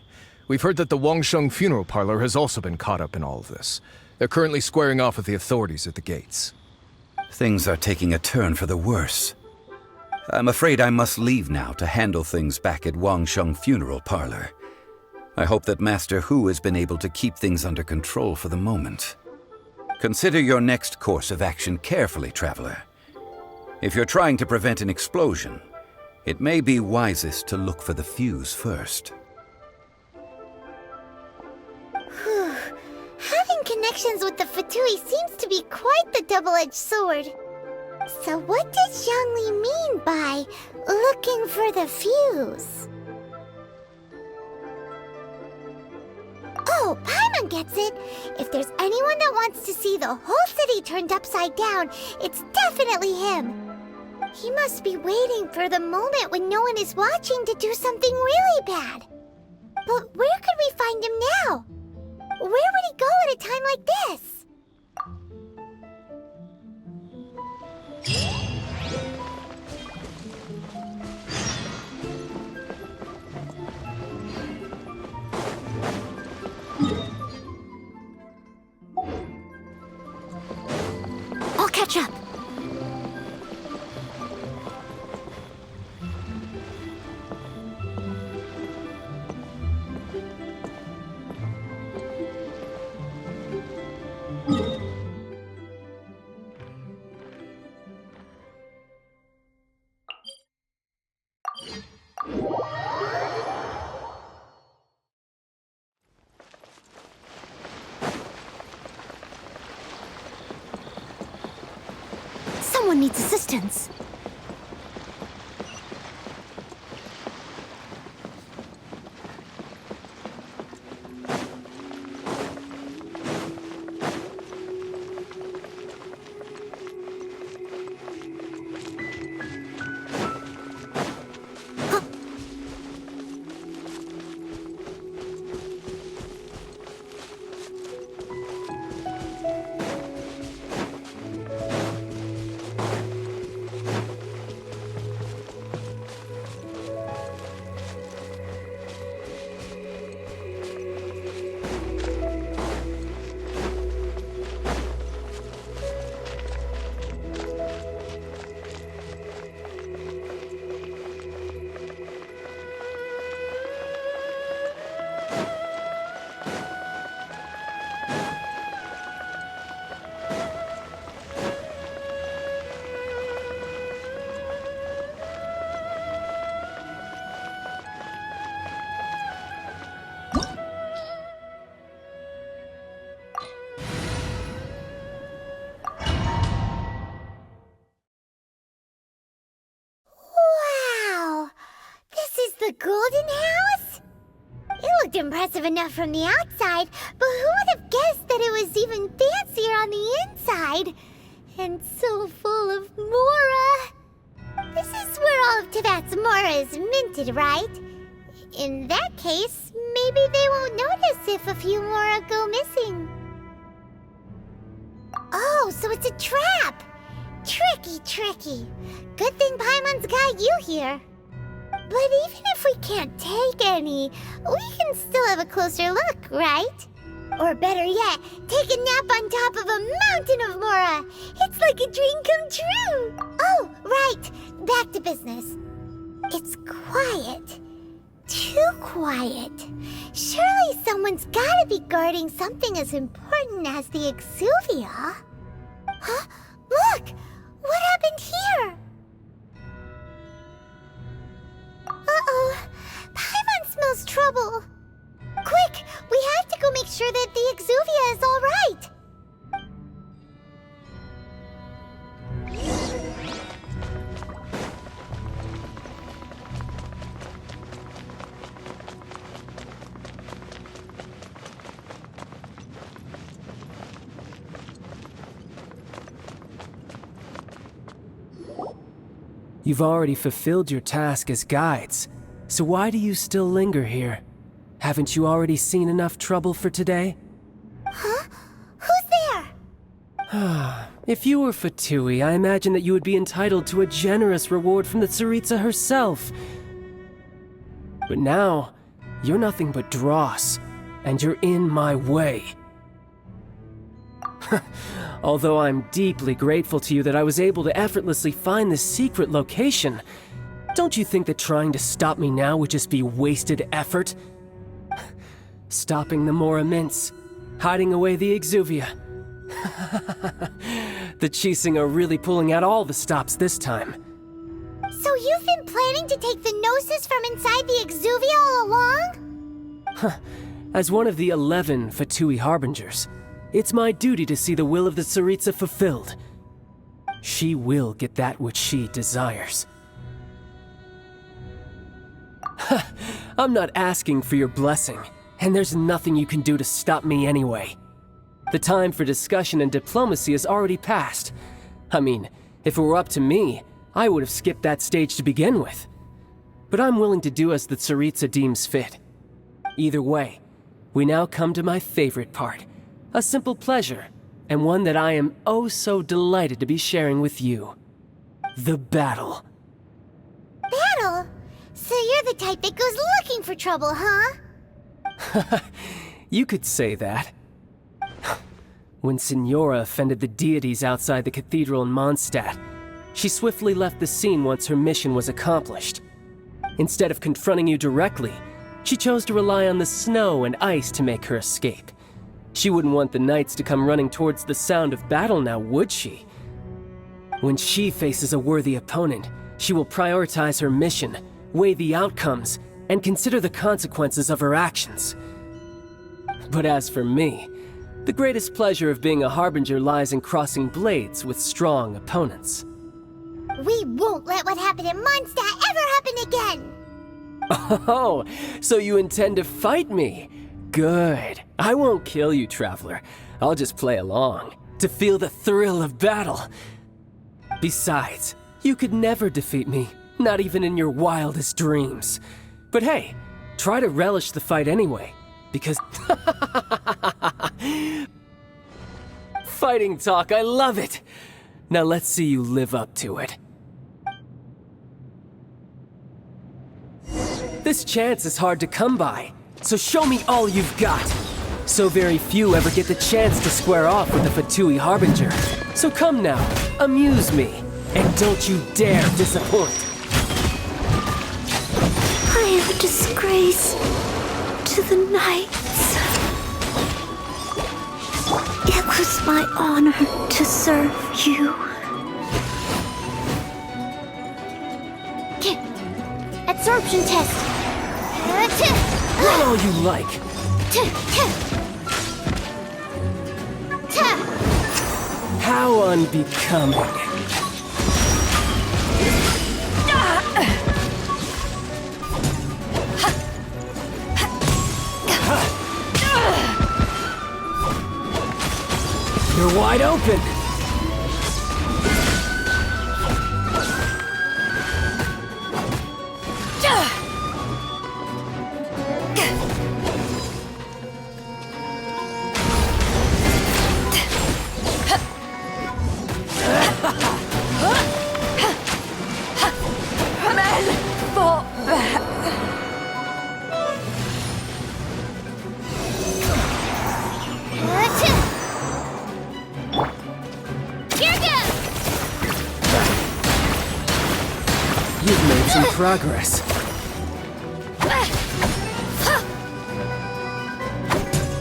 we've heard that the Wangsheng Funeral Parlor has also been caught up in all of this. They're currently squaring off with the authorities at the gates. Things are taking a turn for the worse. I'm afraid I must leave now to handle things back at Wangsheng Funeral Parlor. I hope that Master Hu has been able to keep things under control for the moment. Consider your next course of action carefully, Traveler. If you're trying to prevent an explosion, it may be wisest to look for the fuse first. Having connections with the Fatui seems to be quite the double-edged sword. So what does Zhongli mean by looking for the fuse? Oh, Paimon gets it! If there's anyone that wants to see the whole city turned upside down, it's definitely him! He must be waiting for the moment when no one is watching to do something really bad. But where could we find him now? Where would he go at a time like this? I'll catch up. Someone needs assistance. The Golden House? It looked impressive enough from the outside, but who would have guessed that it was even fancier on the inside? And so full of Mora. This is where all of Teyvat's Mora is minted, right? In that case, maybe they won't notice if a few Mora go missing. Oh, so it's a trap! Tricky, tricky. Good thing Paimon's got you here. But even if we can't take any, we can still have a closer look, right? Or better yet, take a nap on top of a mountain of Mora. It's like a dream come true. Oh, right. Back to business. It's quiet. Too quiet. Surely someone's gotta be guarding something as important as the Exuvia. Huh? Look! What happened here? Uh-oh. Paimon smells trouble. Quick! We have to go make sure that the Exuvia is all right. You've already fulfilled your task as guides, so why do you still linger here? Haven't you already seen enough trouble for today? Huh? Who's there? If you were Fatui, I imagine that you would be entitled to a generous reward from the Tsaritsa herself. But now, you're nothing but dross, and you're in my way. Although I'm deeply grateful to you that I was able to effortlessly find this secret location, don't you think that trying to stop me now would just be wasted effort? Stopping the Mora Mints, hiding away the Exuvia. The Chising are really pulling out all the stops this time. So you've been planning to take the Gnosis from inside the Exuvia all along? As one of the 11 Fatui Harbingers, it's my duty to see the will of the Tsaritsa fulfilled. she will get that which she desires. I'm not asking for your blessing, and there's nothing you can do to stop me anyway. The time for discussion and diplomacy has already passed. I mean, if it were up to me, I would have skipped that stage to begin with. But I'm willing to do as the Tsaritsa deems fit. Either way, we now come to my favorite part. A simple pleasure, and one that I am oh so delighted to be sharing with you. The battle. Battle? So you're the type that goes looking for trouble, huh? You could say that. When Signora offended the deities outside the cathedral in Mondstadt, she swiftly left the scene once her mission was accomplished. Instead of confronting you directly, she chose to rely on the snow and ice to make her escape. She wouldn't want the knights to come running towards the sound of battle now, would she? When she faces a worthy opponent, she will prioritize her mission, weigh the outcomes, and consider the consequences of her actions. But as for me, the greatest pleasure of being a harbinger lies in crossing blades with strong opponents. We won't let what happened in Mondstadt ever happen again! Oh, so you intend to fight me? Good. I won't kill you, Traveler. I'll just play along, to feel the thrill of battle. Besides, you could never defeat me, not even in your wildest dreams. But hey, try to relish the fight anyway, because... Fighting talk, I love it! Now let's see you live up to it. This chance is hard to come by, so show me all you've got. So very few ever get the chance to square off with the Fatui Harbinger. So come now, amuse me, and don't you dare disappoint. I am a disgrace to the knights. It was my honor to serve you. Absorption test. Run all you like. How unbecoming. You're wide open. You've made some progress.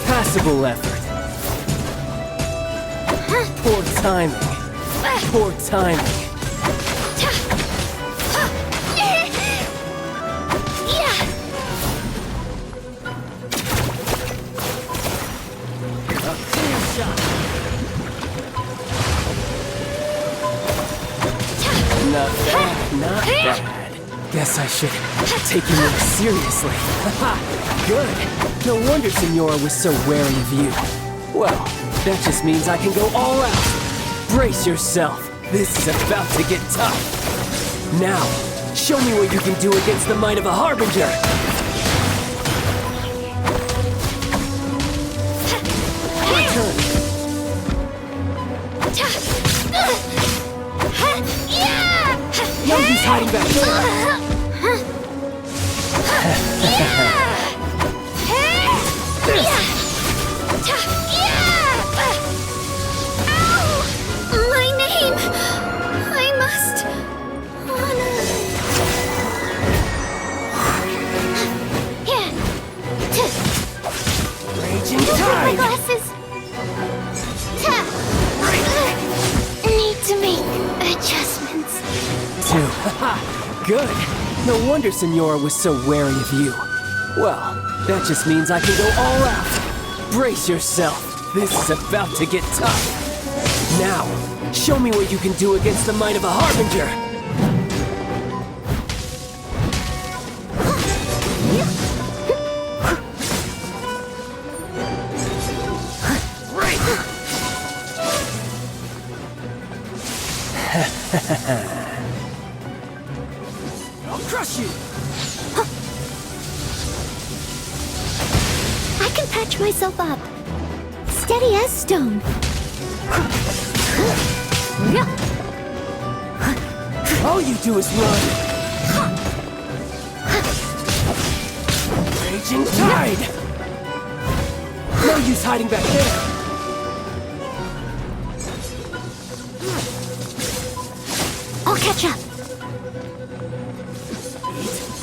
Passable effort. Poor timing. Poor timing. A clear shot. Not bad, not bad. Guess I should take you more seriously. Good. No wonder Signora was so wary of you. Well, that just means I can go all out. Brace yourself. This is about to get tough. Now, show me what you can do against the might of a Harbinger. My turn. No use hiding back here. My name! I must honor. Raging My tide. glasses. Need to make adjustments. Good. No wonder Signora was so wary of you. Well, that just means I can go all out. Brace yourself. This is about to get tough. Now, Show me what you can do against the might of a Harbinger! I'll crush you! I can patch myself up. Steady as stone. All you do is run! Raging tide! No use hiding back there! I'll catch up.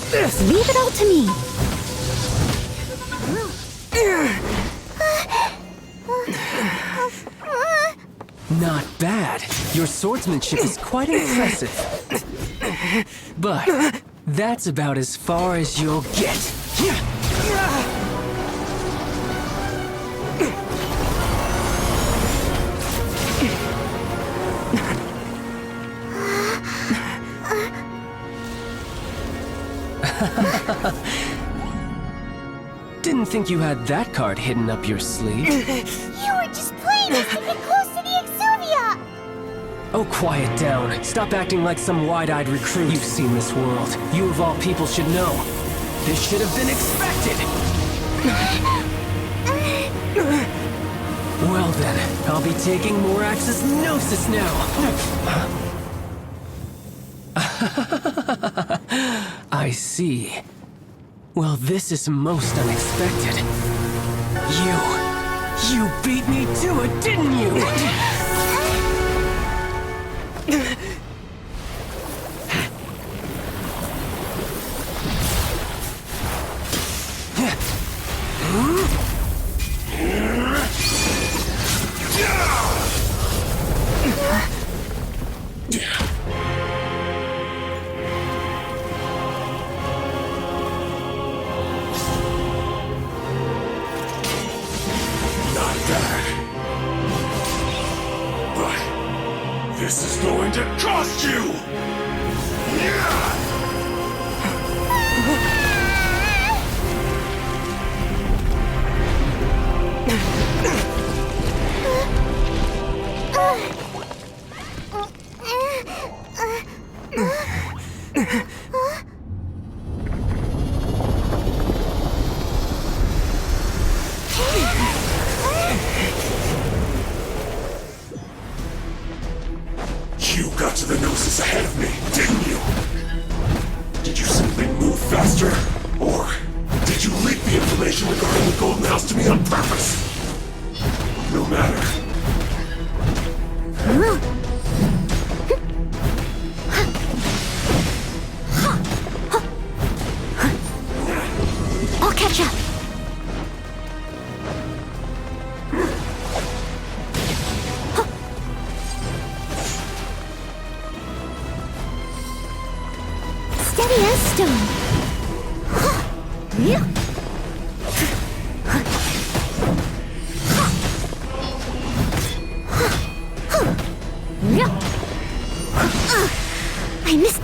This! Leave it all to me. Not bad. Your swordsmanship is quite impressive. But that's about as far as you'll get. Didn't think you had that card hidden up your sleeve. You were just playing us to get close to the Exuvia! Oh, quiet down. Stop acting like some wide-eyed recruit. You've seen this world. You of all people should know. This should have been expected! Well then, I'll be taking Morax's Gnosis now! I see. Well, this is most unexpected. You beat me to it, didn't you? This is going to cost you! You got to the Gnosis ahead of me, didn't you? Did you simply move faster? Or did you leak the information regarding the Golden House to me on purpose? No matter. I'll catch up. Steady as stone. I missed.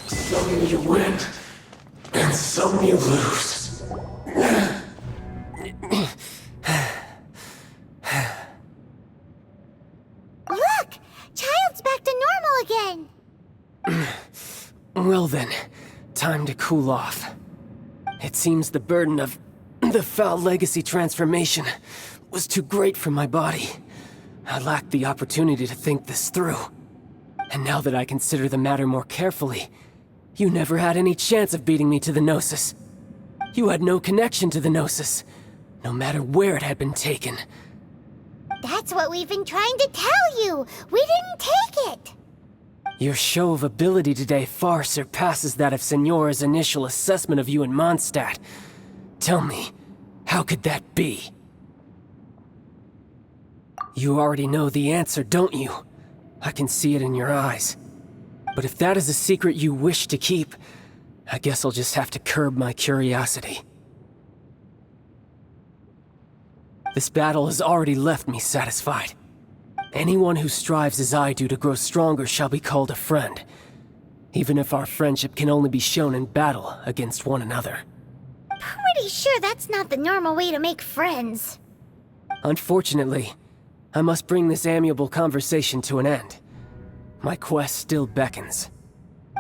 Some you win, and some you lose. Look! Child's back to normal again! Well then, time to cool off. It seems the burden of the foul legacy transformation was too great for my body. I lacked the opportunity to think this through. And now that I consider the matter more carefully, you never had any chance of beating me to the Gnosis. You had no connection to the Gnosis, no matter where it had been taken. That's what we've been trying to tell you! We didn't take it! Your show of ability today far surpasses that of Signora's initial assessment of you in Mondstadt. Tell me, how could that be? You already know the answer, don't you? I can see it in your eyes. But if that is a secret you wish to keep, I guess I'll just have to curb my curiosity. This battle has already left me satisfied. Anyone who strives as I do to grow stronger shall be called a friend, even if our friendship can only be shown in battle against one another. Pretty sure that's not the normal way to make friends. Unfortunately, I must bring this amiable conversation to an end. My quest still beckons.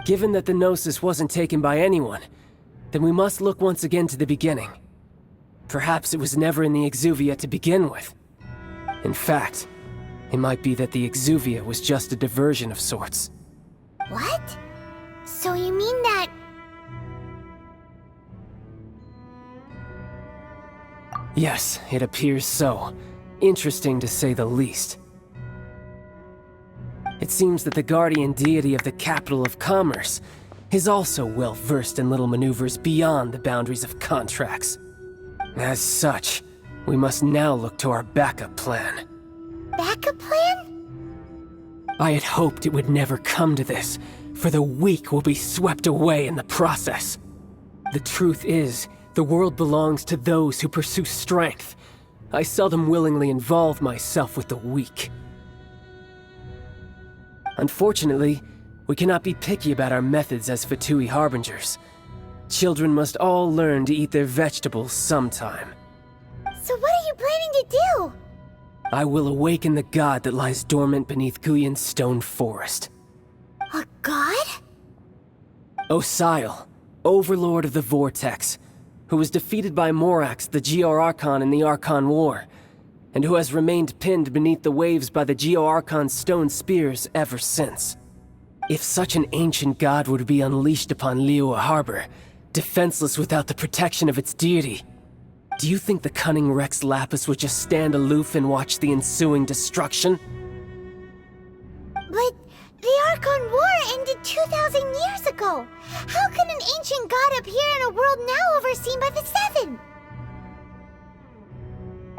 Given that the Gnosis wasn't taken by anyone, then we must look once again to the beginning. Perhaps it was never in the Exuvia to begin with. In fact, it might be that the Exuvia was just a diversion of sorts. What? So you mean that... Yes, it appears so. Interesting to say the least. It seems that the guardian deity of the capital of commerce is also well versed in little maneuvers beyond the boundaries of contracts. As such, we must now look to our backup plan. Backup plan? I had hoped it would never come to this, for the weak will be swept away in the process. The truth is, the world belongs to those who pursue strength. I seldom willingly involve myself with the weak. Unfortunately, we cannot be picky about our methods as Fatui Harbingers. Children must all learn to eat their vegetables sometime. So what are you planning to do? I will awaken the god that lies dormant beneath Guyon's stone forest. A god? Osile, overlord of the Vortex, who was defeated by Morax, the Geo-Archon in the Archon War, and who has remained pinned beneath the waves by the Geo-Archon's stone spears ever since. If such an ancient god were to be unleashed upon Liyue Harbor, defenseless without the protection of its deity, do you think the cunning Rex Lapis would just stand aloof and watch the ensuing destruction? But the Archon War ended 2,000 years ago. How can an ancient god appear in a world now overseen by the Seven?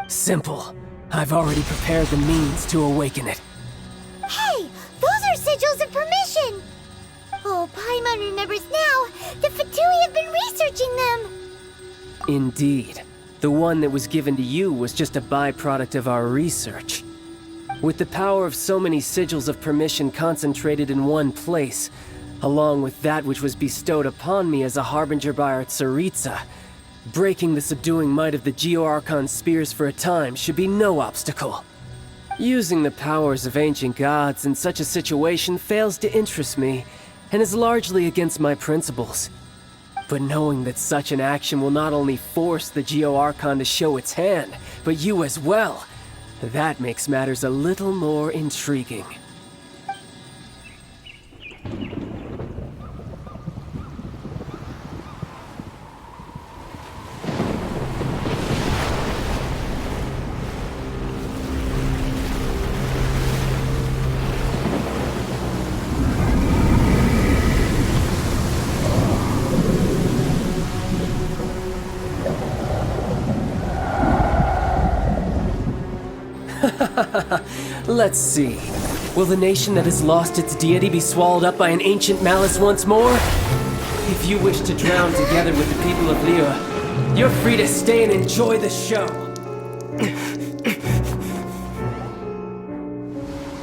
Simple. I've already prepared the means to awaken it. Hey, those are sigils of permission! Oh, Paimon remembers now. The Fatui have been researching them. Indeed. The one that was given to you was just a byproduct of our research. With the power of so many sigils of permission concentrated in one place, along with that which was bestowed upon me as a harbinger by our Tsaritsa, breaking the subduing might of the Geo-Archon spears for a time should be no obstacle. Using the powers of ancient gods in such a situation fails to interest me, and is largely against my principles. But knowing that such an action will not only force the Geo-Archon to show its hand, but you as well, that makes matters a little more intriguing. Let's see. Will the nation that has lost its deity be swallowed up by an ancient malice once more? If you wish to drown together with the people of Liyue, you're free to stay and enjoy the show.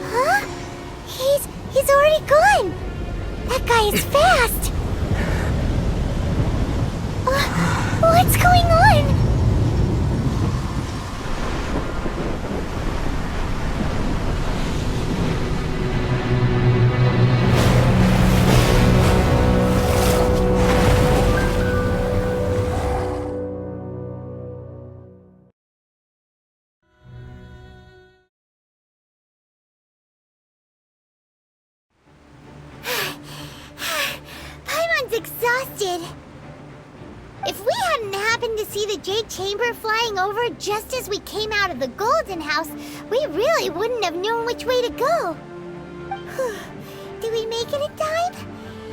Huh? He's already gone. That guy is fast. What's going on? Exhausted. If we hadn't happened to see the Jade Chamber flying over just as we came out of the Golden House, we really wouldn't have known which way to go. Did we make it in time?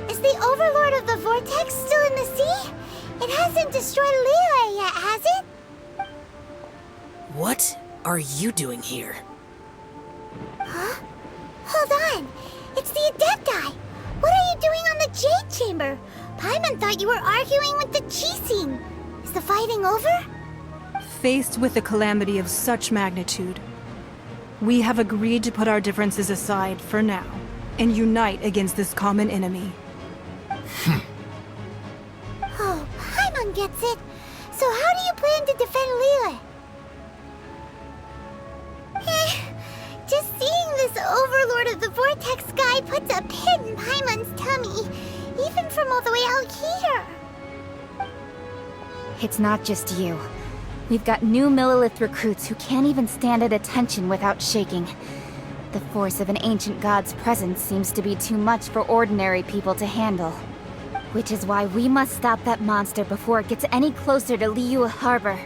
Is the Overlord of the Vortex still in the sea? It hasn't destroyed Liyue yet, has it? What are you doing here? thought you were arguing with the Chising. Is the fighting over? Faced with a calamity of such magnitude, we have agreed to put our differences aside for now and unite against this common enemy. Oh, Paimon gets it. So how do you plan to defend Liyue? Just seeing this Overlord of the Vortex guy puts a pit in Paimon's tummy, even from all the way out here. It's not just you. We've got new Millelith recruits who can't even stand at attention without shaking. The force of an ancient god's presence seems to be too much for ordinary people to handle. Which is why we must stop that monster before it gets any closer to Liyue Harbor.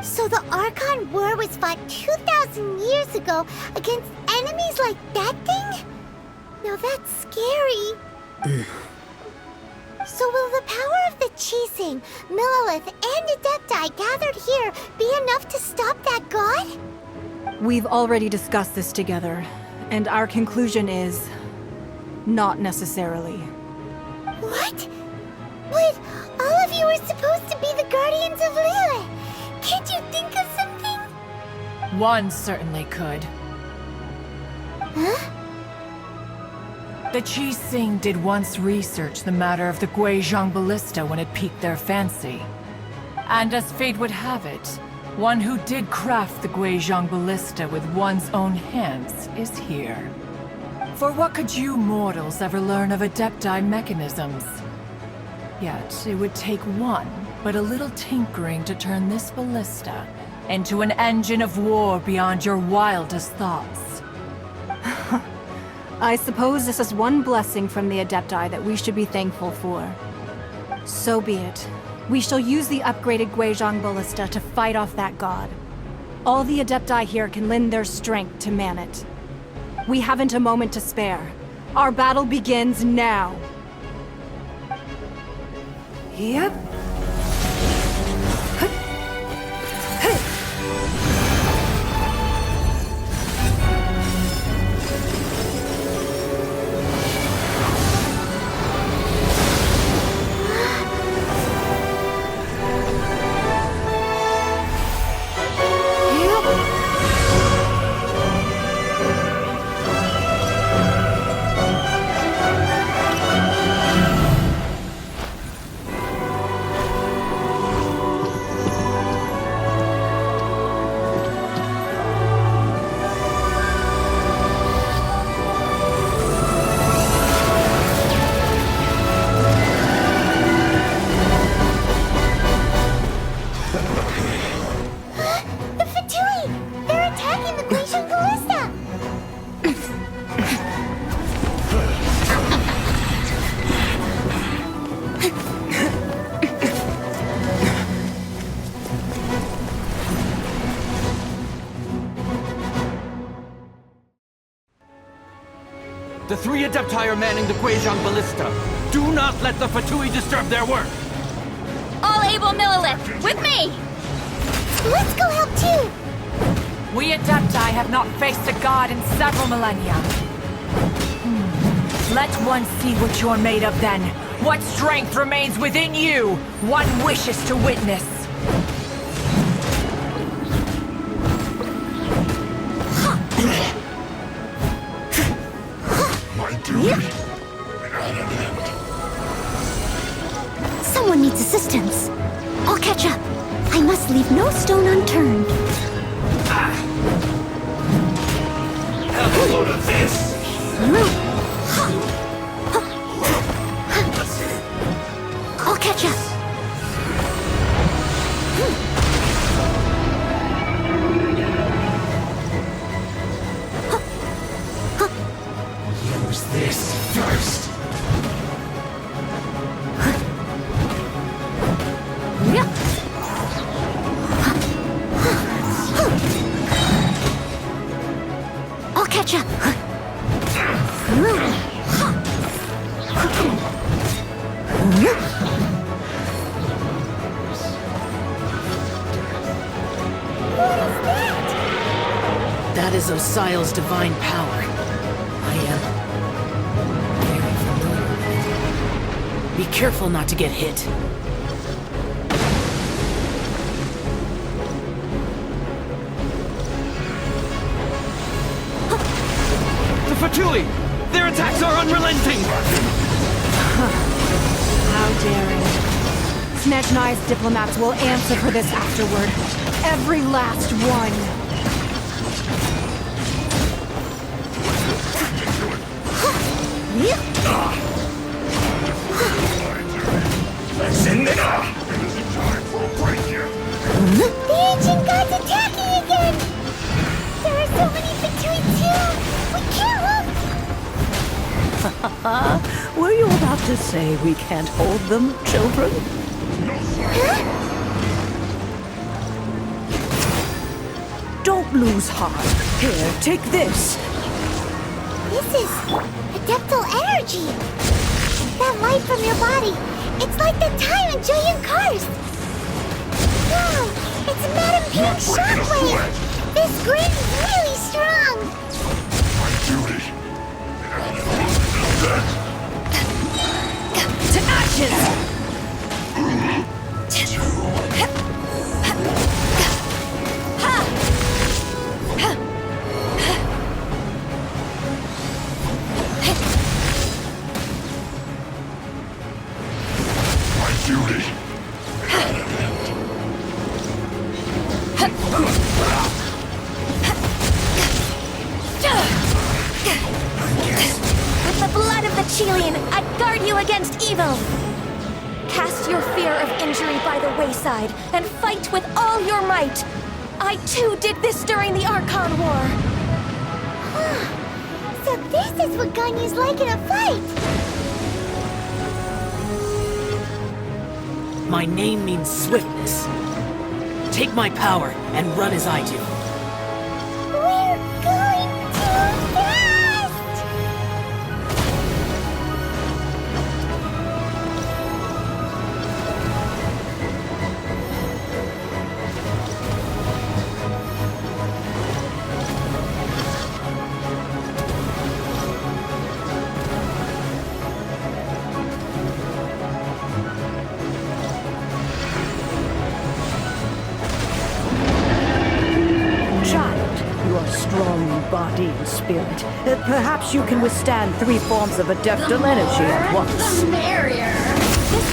So the Archon War was fought 2,000 years ago against enemies like that thing? Now that's scary. So will the power of the Chising, Millelith, and Adepti gathered here be enough to stop that god? We've already discussed this together, and our conclusion is... not necessarily. What? But all of you were supposed to be the guardians of Liyue. Can't you think of something? One certainly could. Huh? The Chising did once research the matter of the Guizhong Ballista when it piqued their fancy. And as fate would have it, one who did craft the Guizhong Ballista with one's own hands is here. For what could you mortals ever learn of Adepti mechanisms? Yet, it would take one, but a little tinkering to turn this ballista into an engine of war beyond your wildest thoughts. I suppose this is one blessing from the Adepti that we should be thankful for. So be it. We shall use the upgraded Guizhong Ballista to fight off that god. All the Adepti here can lend their strength to man it. We haven't a moment to spare. Our battle begins now. Yep. The three Adepti are manning the Guizhong Ballista. Do not let the Fatui disturb their work! All able Millelith, with me! Let's go help too! We Adepti have not faced a god in several millennia. Let one see what you're made of then. What strength remains within you, one wishes to witness. Someone needs assistance. I'll catch up. I must leave no stone unturned. Have a load of this! I'll catch up. Use this first. I'll catch up. That is Osial's divine power. I am very familiar with it. Be careful not to get hit. The Fatui! Their attacks are unrelenting! How daring. Snezhnai's diplomats will answer for this afterward. Every last one. The ancient god's attacking again! There are so many Fatui too! We can't hold... Were you about to say we can't hold them, children? Don't lose heart. Here, take this. This is adeptal energy! That light from your body, it's like the time in Julian Karst! Wow, it's Madame Pink's shockwave! This grid is really strong! My duty. To ashes! My duty. With the blood of the Chilian, I guard you against evil! Cast your fear of injury by the wayside, and fight with all your might! I too did this during the Archon War! So this is what Ganyu's like in a fight! My name means swiftness. Take my power and run as I do. We're going too fast! Child, you are strong in body and spirit. Perhaps you can withstand 3 forms of adeptal energy at once. This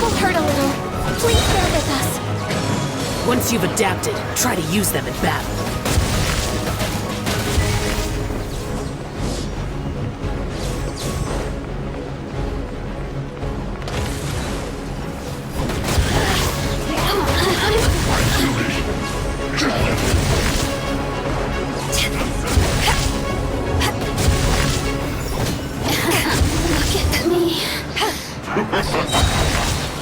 will hurt a little. Please bear with us. Once you've adapted, try to use them in battle.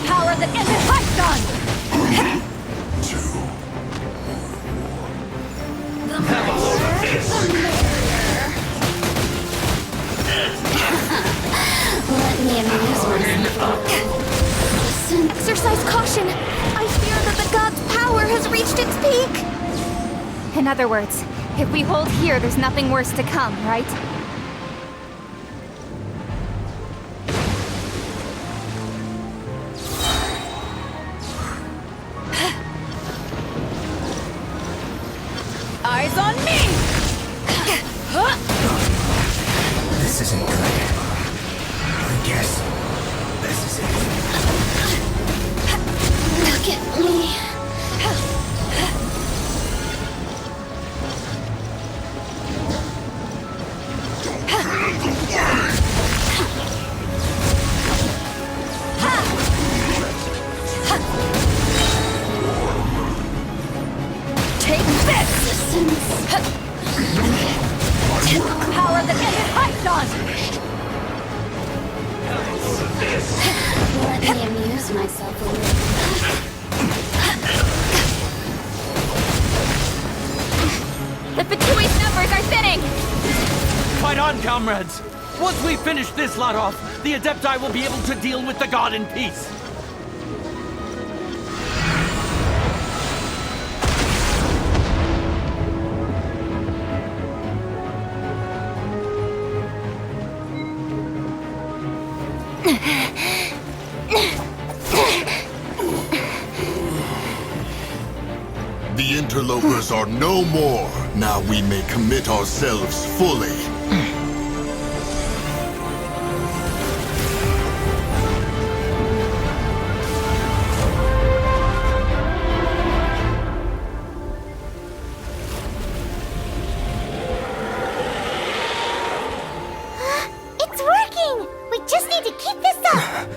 Power that ended Python! Let me amuse myself. Exercise caution! I fear that the god's power has reached its peak! In other words, if we hold here, there's nothing worse to come, right? Eyes on me! This isn't good. I guess this is it. Look at me. Take this! Power that ended Python! Let me amuse myself a little. The Fatui's numbers are thinning! Fight on, comrades! Once we finish this lot off, the Adepti will be able to deal with the god in peace! The interlopers are no more. Now we may commit ourselves fully. It's working! We just need to keep this up!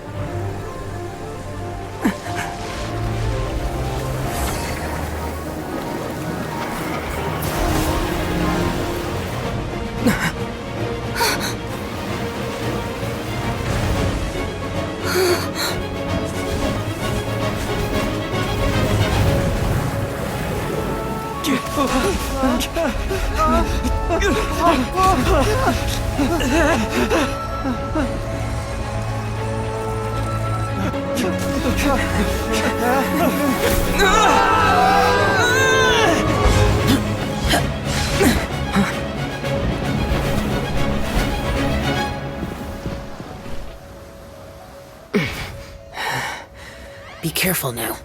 Be careful now.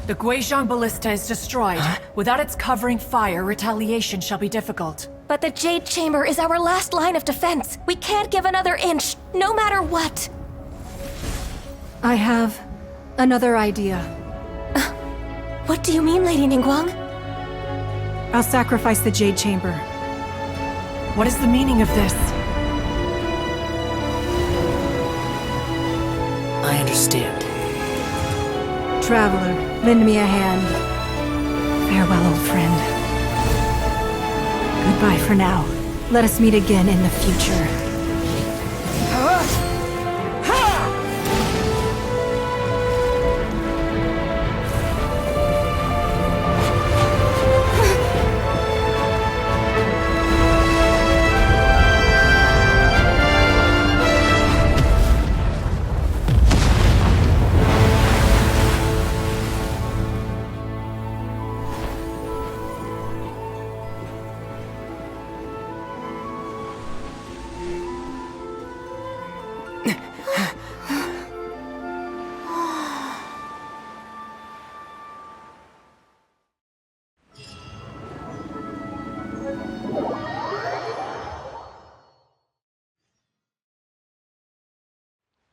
The Guizhong Ballista is destroyed. Without its covering fire, retaliation shall be difficult. But the Jade Chamber is our last line of defense. We can't give another inch, no matter what. I have another idea. What do you mean, Lady Ningguang? I'll sacrifice the Jade Chamber. What is the meaning of this? I understand. Traveler, lend me a hand. Farewell, old friend. Goodbye for now. Let us meet again in the future.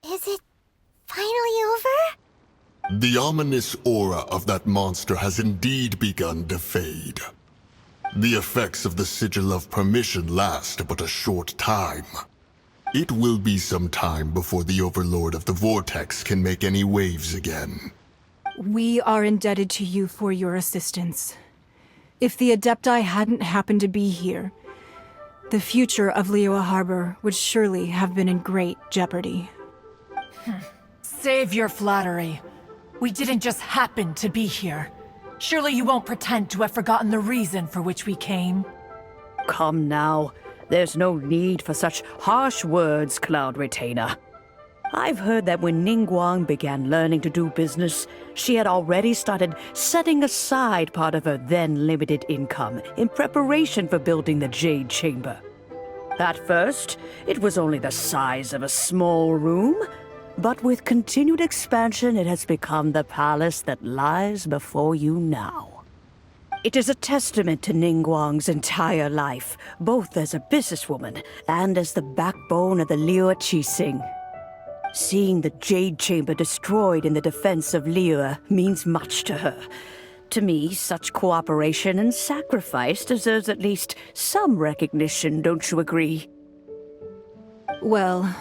Is it finally over? The ominous aura of that monster has indeed begun to fade. The effects of the Sigil of Permission last but a short time. It will be some time before the Overlord of the Vortex can make any waves again. We are indebted to you for your assistance. If the Adepti hadn't happened to be here, the future of Liyue Harbor would surely have been in great jeopardy. Save your flattery. We didn't just happen to be here. Surely you won't pretend to have forgotten the reason for which we came. Come now. There's no need for such harsh words, Cloud Retainer. I've heard that when Ningguang began learning to do business, she had already started setting aside part of her then limited income in preparation for building the Jade Chamber. At first, it was only the size of a small room, but with continued expansion, it has become the palace that lies before you now. It is a testament to Ningguang's entire life, both as a businesswoman and as the backbone of the Liyue Qixing. Seeing the Jade Chamber destroyed in the defense of Liyue means much to her. To me, such cooperation and sacrifice deserves at least some recognition, don't you agree? Well,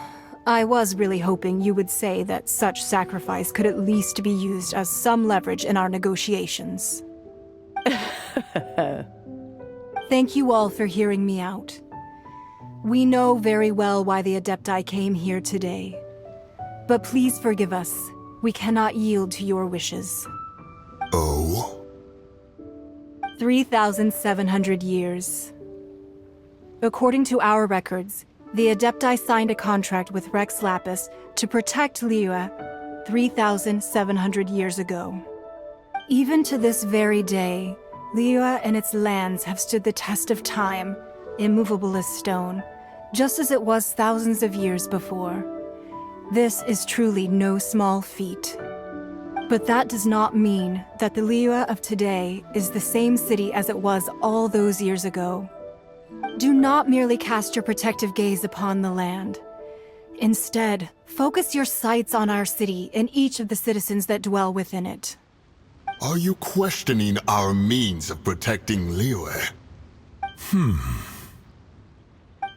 I was really hoping you would say that such sacrifice could at least be used as some leverage in our negotiations. Thank you all for hearing me out. We know very well why the Adepti came here today. But please forgive us. We cannot yield to your wishes. Oh? 3,700 years. According to our records, the Adepti signed a contract with Rex Lapis to protect Liyue 3,700 years ago. Even to this very day, Liyue and its lands have stood the test of time, immovable as stone, just as it was thousands of years before. This is truly no small feat. But that does not mean that the Liyue of today is the same city as it was all those years ago. Do not merely cast your protective gaze upon the land. Instead, focus your sights on our city and each of the citizens that dwell within it. Are you questioning our means of protecting Liyue?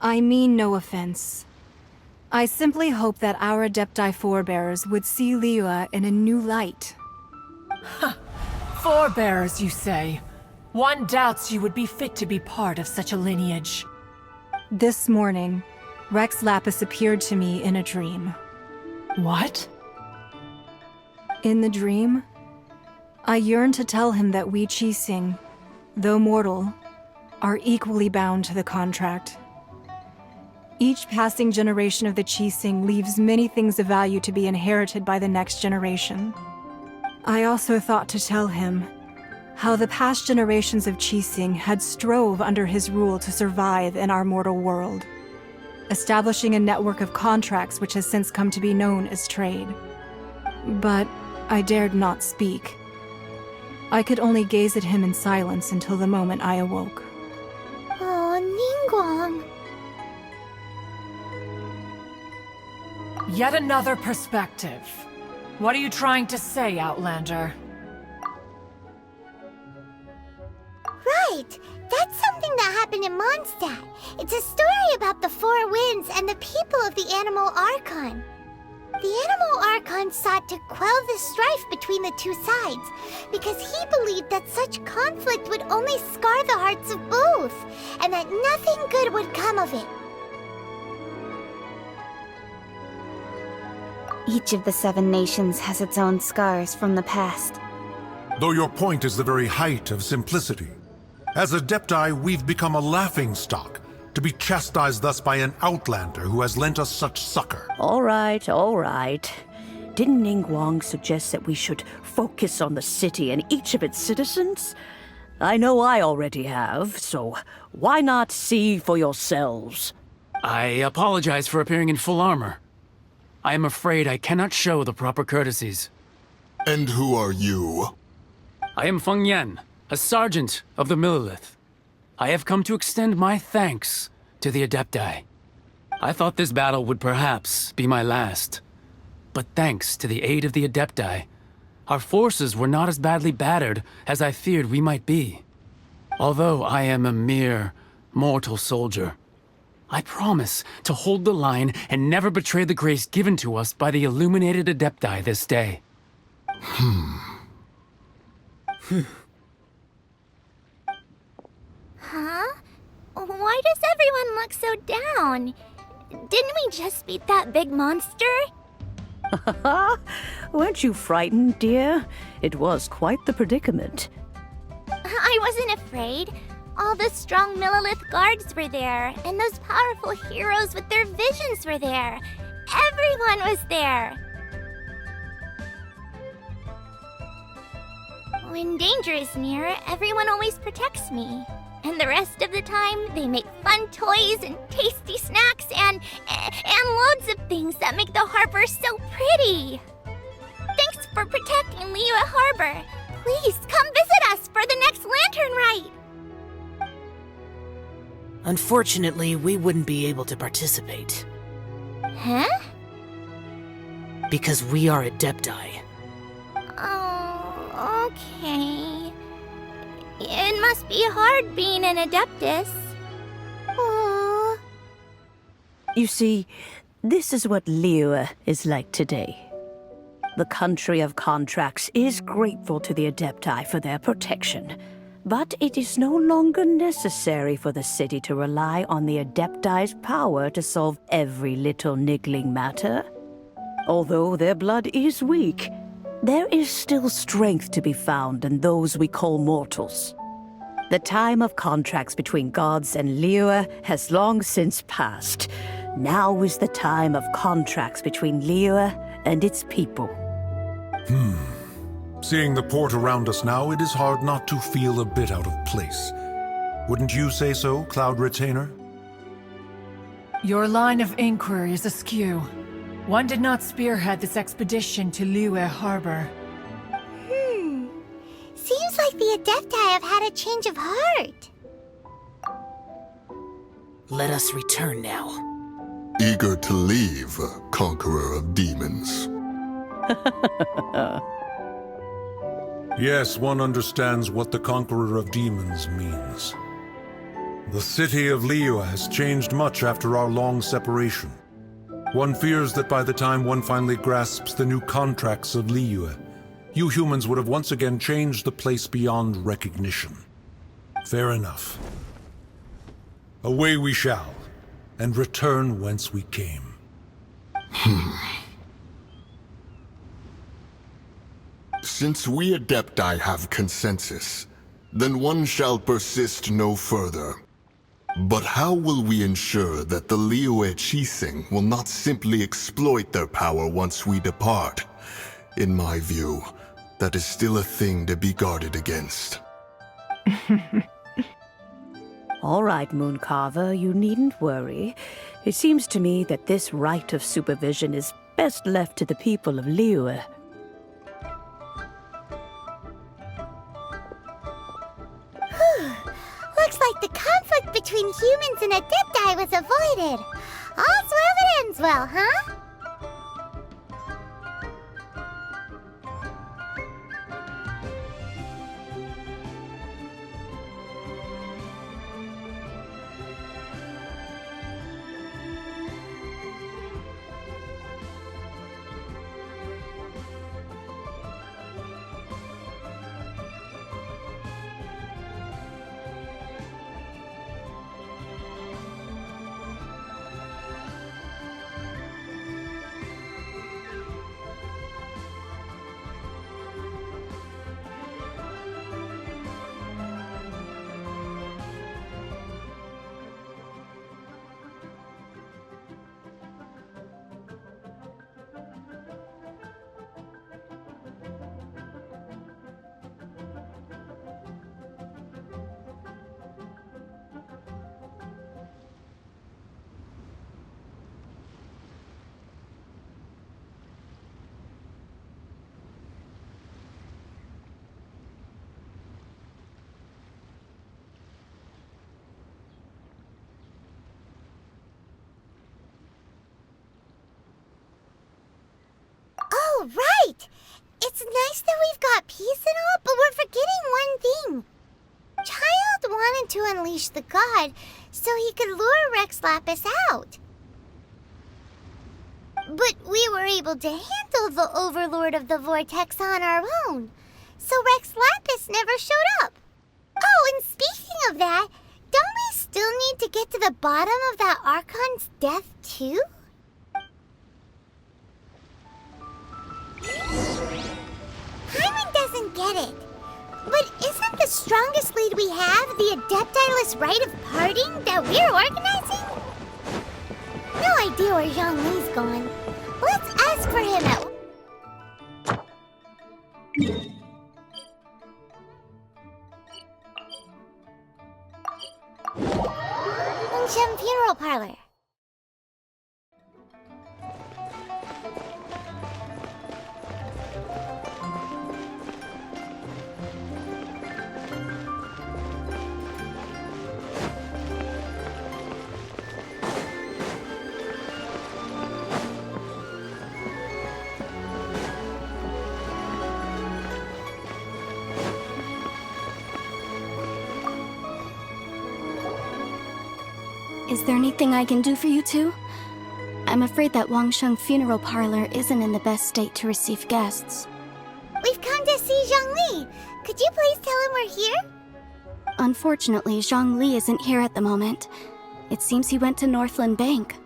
I mean no offense. I simply hope that our Adepti forebears would see Liyue in a new light. Forebearers, you say? One doubts you would be fit to be part of such a lineage. This morning, Rex Lapis appeared to me in a dream. What? In the dream, I yearned to tell him that we Qixing, though mortal, are equally bound to the contract. Each passing generation of the Qixing leaves many things of value to be inherited by the next generation. I also thought to tell him how the past generations of Qixing had strove under his rule to survive in our mortal world, establishing a network of contracts which has since come to be known as trade. But I dared not speak. I could only gaze at him in silence until the moment I awoke. Oh, Ningguang. Yet another perspective. What are you trying to say, Outlander? Right! That's something that happened in Mondstadt. It's a story about the Four Winds and the people of the Animal Archon. The Animal Archon sought to quell the strife between the two sides, because he believed that such conflict would only scar the hearts of both, and that nothing good would come of it. Each of the 7 nations has its own scars from the past. Though your point is the very height of simplicity. As Adepti, we've become a laughingstock, to be chastised thus by an outlander who has lent us such succor. All right, all right. Didn't Ningguang suggest that we should focus on the city and each of its citizens? I know I already have, so why not see for yourselves? I apologize for appearing in full armor. I am afraid I cannot show the proper courtesies. And who are you? I am Feng Yan, a sergeant of the Millelith. I have come to extend my thanks to the Adepti. I thought this battle would perhaps be my last. But thanks to the aid of the Adepti, our forces were not as badly battered as I feared we might be. Although I am a mere mortal soldier, I promise to hold the line and never betray the grace given to us by the illuminated Adepti this day. Huh? Why does everyone look so down? Didn't we just beat that big monster? Weren't you frightened, dear? It was quite the predicament. I wasn't afraid. All the strong Millelith guards were there, and those powerful heroes with their visions were there. Everyone was there. When danger is near, everyone always protects me. And the rest of the time, they make fun toys and tasty snacks and loads of things that make the harbor so pretty. Thanks for protecting Liyue Harbor. Please come visit us for the next lantern rite. Unfortunately, we wouldn't be able to participate. Huh? Because we are Adepti. Oh, okay. It must be hard being an Adeptus. Oh. You see, this is what Liyue is like today. The country of contracts is grateful to the Adepti for their protection, but it is no longer necessary for the city to rely on the Adepti's power to solve every little niggling matter. Although their blood is weak, there is still strength to be found in those we call mortals. The time of contracts between gods and Liyue has long since passed. Now is the time of contracts between Liyue and its people. Seeing the port around us now, it is hard not to feel a bit out of place. Wouldn't you say so, Cloud Retainer? Your line of inquiry is askew. One did not spearhead this expedition to Liyue Harbor. Seems like the Adepti have had a change of heart. Let us return now. Eager to leave, Conqueror of Demons. Yes, one understands what the Conqueror of Demons means. The city of Liyue has changed much after our long separation. One fears that by the time one finally grasps the new contracts of Liyue, you humans would have once again changed the place beyond recognition. Fair enough. Away we shall, and return whence we came. Since we Adepti have consensus, then one shall persist no further. But how will we ensure that the Liyue Qixing will not simply exploit their power once we depart? In my view, that is still a thing to be guarded against. All right, Mooncarver, you needn't worry. It seems to me that this right of supervision is best left to the people of Liyue. Looks like the conflict between humans and Adepti was avoided. All's well that ends well, huh? Oh, right! It's nice that we've got peace and all, but we're forgetting one thing. Child wanted to unleash the god so he could lure Rex Lapis out. But we were able to handle the Overlord of the Vortex on our own, so Rex Lapis never showed up. Oh, and speaking of that, don't we still need to get to the bottom of that Archon's death too? Paimon doesn't get it. But isn't the strongest lead we have the Adepti-less rite of parting that we're organizing? No idea where Zhongli's gone. Let's ask for him at... Mingshem Funeral Parlor. Is there anything I can do for you two? I'm afraid that Wangsheng Funeral Parlor isn't in the best state to receive guests. We've come to see Zhongli. Could you please tell him we're here? Unfortunately, Zhongli isn't here at the moment. It seems he went to Northland Bank.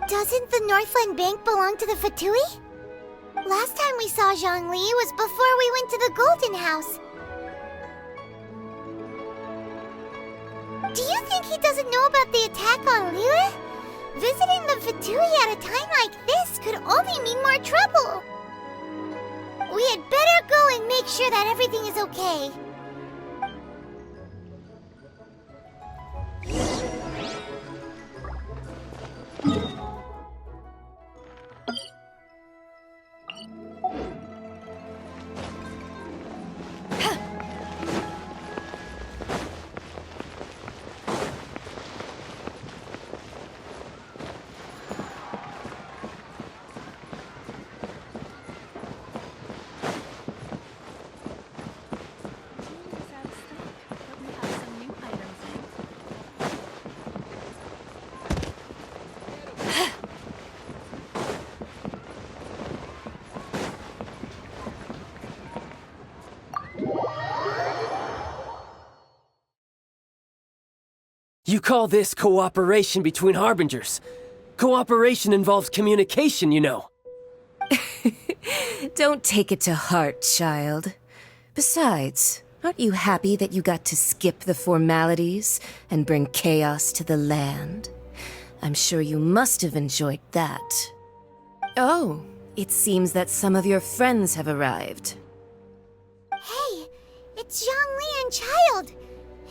Doesn't the Northland Bank belong to the Fatui? Last time we saw Zhongli was before we went to the Golden House. Do you think he doesn't know about the attack on Liyue? Visiting the Fatui at a time like this could only mean more trouble. We had better go and make sure that everything is okay. You call this cooperation between Harbingers? Cooperation involves communication, you know. Don't take it to heart, child. Besides, aren't you happy that you got to skip the formalities and bring chaos to the land? I'm sure you must have enjoyed that. Oh, it seems that some of your friends have arrived. Hey, it's Zhongli and Child.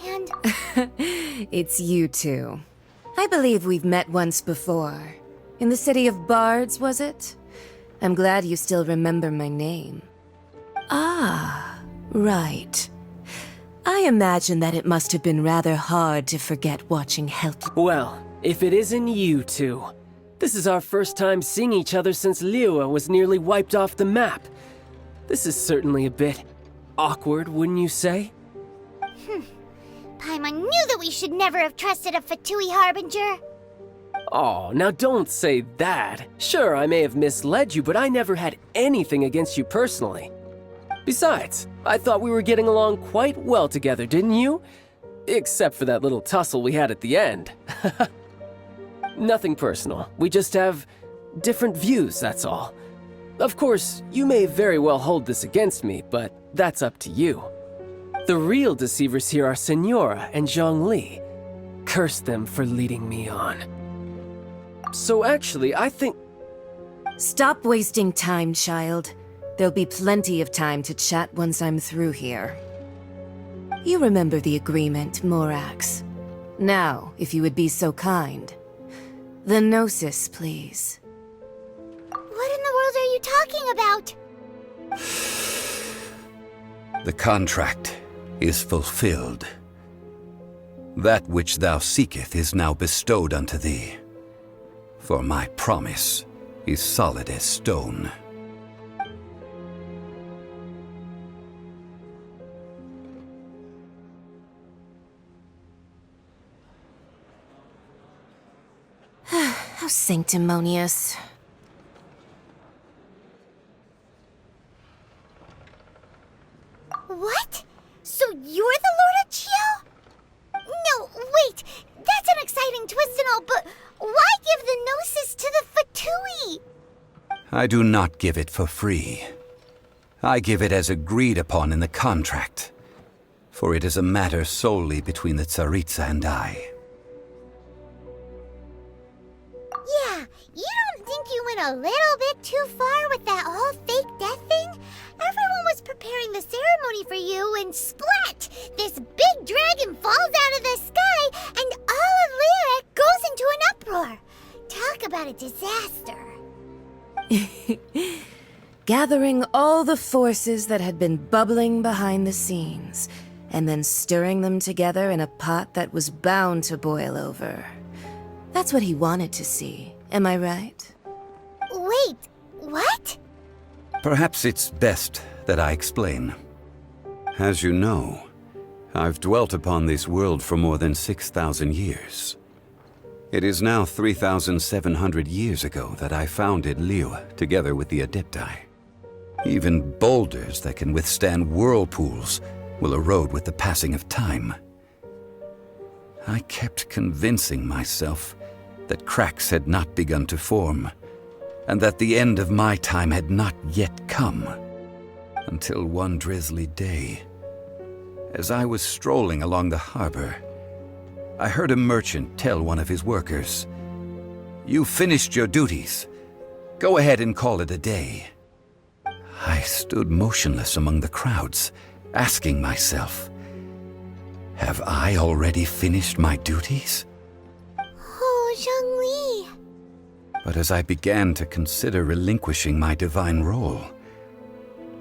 And It's you two. I believe we've met once before. In the City of Bards, was it? I'm glad you still remember my name. Ah, right. I imagine that it must have been rather hard to forget watching Helki. Well, if it isn't you two. This is our first time seeing each other since Liyue was nearly wiped off the map. This is certainly a bit awkward, wouldn't you say? Paimon knew that we should never have trusted a Fatui Harbinger. Oh, now don't say that. Sure, I may have misled you, but I never had anything against you personally. Besides, I thought we were getting along quite well together, didn't you? Except for that little tussle we had at the end. Nothing personal. We just have different views, that's all. Of course, you may very well hold this against me, but that's up to you. The real deceivers here are Senora and Zhongli. Curse them for leading me on. So actually, I think... Stop wasting time, child. There'll be plenty of time to chat once I'm through here. You remember the agreement, Morax. Now, if you would be so kind. The Gnosis, please. What in the world are you talking about? The contract is fulfilled. That which thou seeketh is now bestowed unto thee. For my promise is solid as stone. How sanctimonious. What? So you're the Lord of Chiao? No, wait. That's an exciting twist and all, but why give the Gnosis to the Fatui? I do not give it for free. I give it as agreed upon in the contract, for it is a matter solely between the Tsaritsa and I. Yeah, you don't think you went a little bit too far with that whole fake death thing? Everyone was preparing the ceremony for you, and splat! This big dragon falls out of the sky, and all of Lyric goes into an uproar. Talk about a disaster. Gathering all the forces that had been bubbling behind the scenes, and then stirring them together in a pot that was bound to boil over. That's what he wanted to see, am I right? Wait, what? Perhaps it's best that I explain. As you know, I've dwelt upon this world for more than 6,000 years. It is now 3,700 years ago that I founded Liyue together with the Adepti. Even boulders that can withstand whirlpools will erode with the passing of time. I kept convincing myself that cracks had not begun to form, and that the end of my time had not yet come. Until one drizzly day, as I was strolling along the harbor, I heard a merchant tell one of his workers, "You've finished your duties. Go ahead and call it a day." I stood motionless among the crowds, asking myself, have I already finished my duties? Oh, Zhongli. But as I began to consider relinquishing my divine role,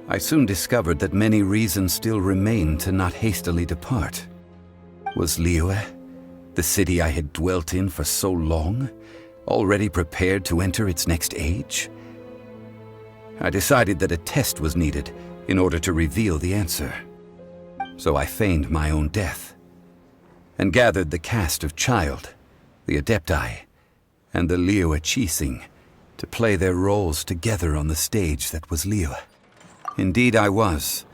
I soon discovered that many reasons still remained to not hastily depart. Was Liyue, the city I had dwelt in for so long, already prepared to enter its next age? I decided that a test was needed in order to reveal the answer. So I feigned my own death, and gathered the cast of Child, the Adepti, and the Liyue Qixing to play their roles together on the stage that was Liyue. Indeed I was.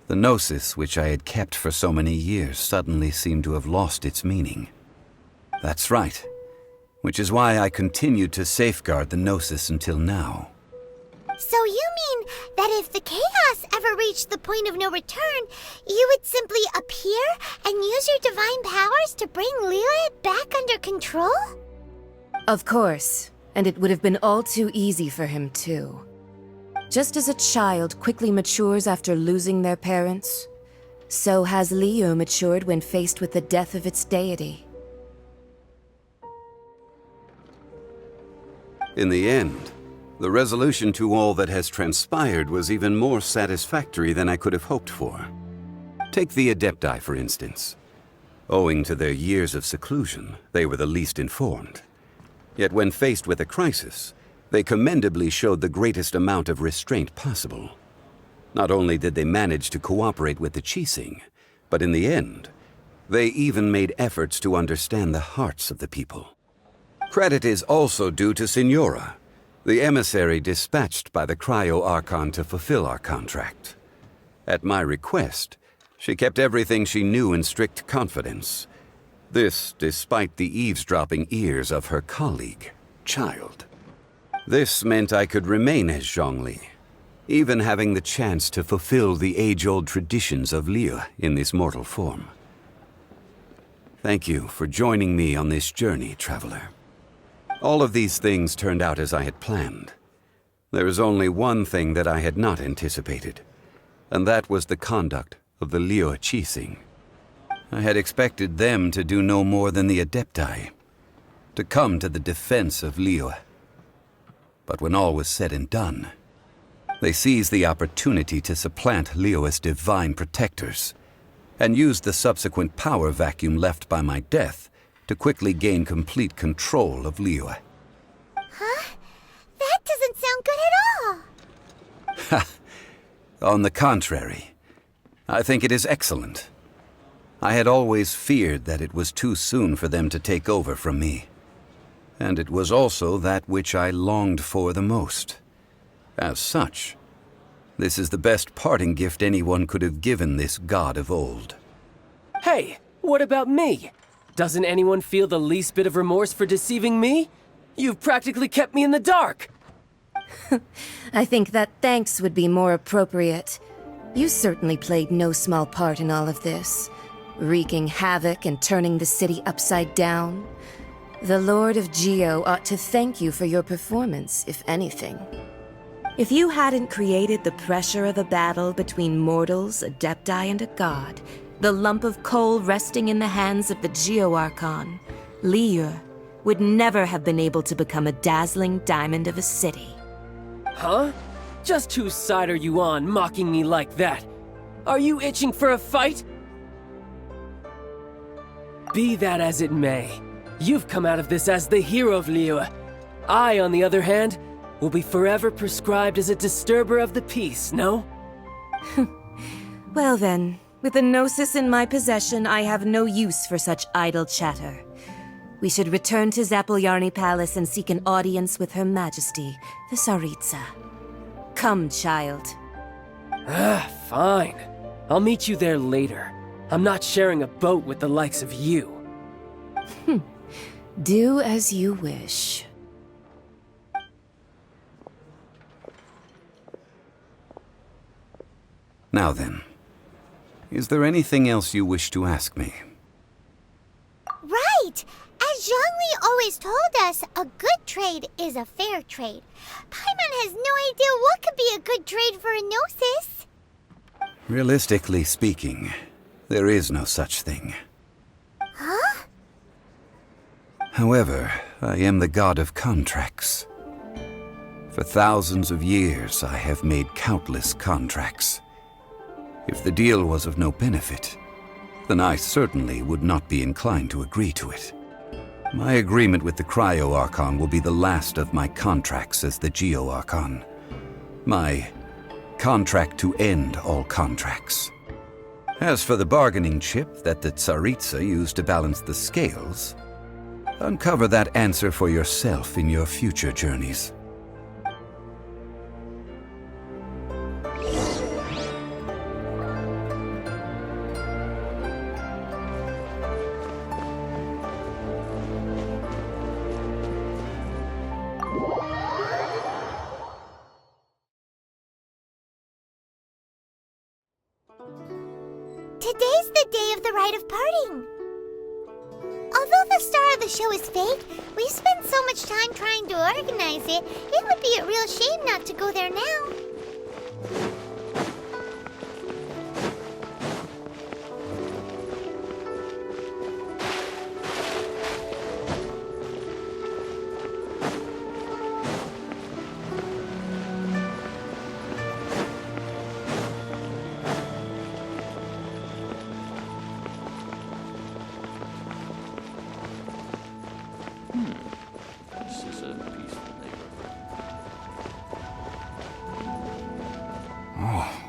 The Gnosis, which I had kept for so many years, suddenly seemed to have lost its meaning. That's right. Which is why I continued to safeguard the Gnosis until now. So you mean that if the chaos ever reached the point of no return, you would simply appear and use your divine powers to bring Lilith back under control? Of course, and it would have been all too easy for him too. Just as a child quickly matures after losing their parents, so has Liyue matured when faced with the death of its deity. In the end, the resolution to all that has transpired was even more satisfactory than I could have hoped for. Take the Adepti, for instance. Owing to their years of seclusion, they were the least informed. Yet when faced with a crisis, they commendably showed the greatest amount of restraint possible. Not only did they manage to cooperate with the Qixing, but in the end, they even made efforts to understand the hearts of the people. Credit is also due to Signora, the emissary dispatched by the Cryo-Archon to fulfill our contract. At my request, she kept everything she knew in strict confidence. This despite the eavesdropping ears of her colleague, Child. This meant I could remain as Zhongli, even having the chance to fulfill the age-old traditions of Liyue in this mortal form. Thank you for joining me on this journey, Traveler. All of these things turned out as I had planned. There is only one thing that I had not anticipated, and that was the conduct of the Liyue Qixing. I had expected them to do no more than the Adepti, to come to the defense of Liyue. But when all was said and done, they seized the opportunity to supplant Liyue as divine protectors, and used the subsequent power vacuum left by my death to quickly gain complete control of Liyue. Huh? That doesn't sound good at all. On the contrary, I think it is excellent. I had always feared that it was too soon for them to take over from me. And it was also that which I longed for the most. As such, this is the best parting gift anyone could have given this god of old. Hey, what about me? Doesn't anyone feel the least bit of remorse for deceiving me? You've practically kept me in the dark! I think that thanks would be more appropriate. You certainly played no small part in all of this, wreaking havoc and turning the city upside down. The Lord of Geo ought to thank you for your performance, if anything. If you hadn't created the pressure of a battle between mortals, Adepti, and a god, the lump of coal resting in the hands of the Geo-Archon, Liyue, would never have been able to become a dazzling diamond of a city. Huh? Just whose side are you on, mocking me like that? Are you itching for a fight? Be that as it may, you've come out of this as the hero of Liyue. I, on the other hand, will be forever prescribed as a disturber of the peace, no? Well then, with the Gnosis in my possession, I have no use for such idle chatter. We should return to Zapoljarny Palace and seek an audience with Her Majesty, the Tsaritsa. Come, child. Fine. I'll meet you there later. I'm not sharing a boat with the likes of you. Do as you wish. Now then, is there anything else you wish to ask me? Right! As Zhongli always told us, a good trade is a fair trade. Paimon has no idea what could be a good trade for a Gnosis. Realistically speaking, there is no such thing. Huh? However, I am the god of contracts. For thousands of years, I have made countless contracts. If the deal was of no benefit, then I certainly would not be inclined to agree to it. My agreement with the Cryo-Archon will be the last of my contracts as the Geo-Archon. My contract to end all contracts. As for the bargaining chip that the Tsaritsa used to balance the scales, uncover that answer for yourself in your future journeys. Today's the day of the rite of parting. Although the star of the show is fake, we've spent so much time trying to organize it, it would be a real shame not to go there now.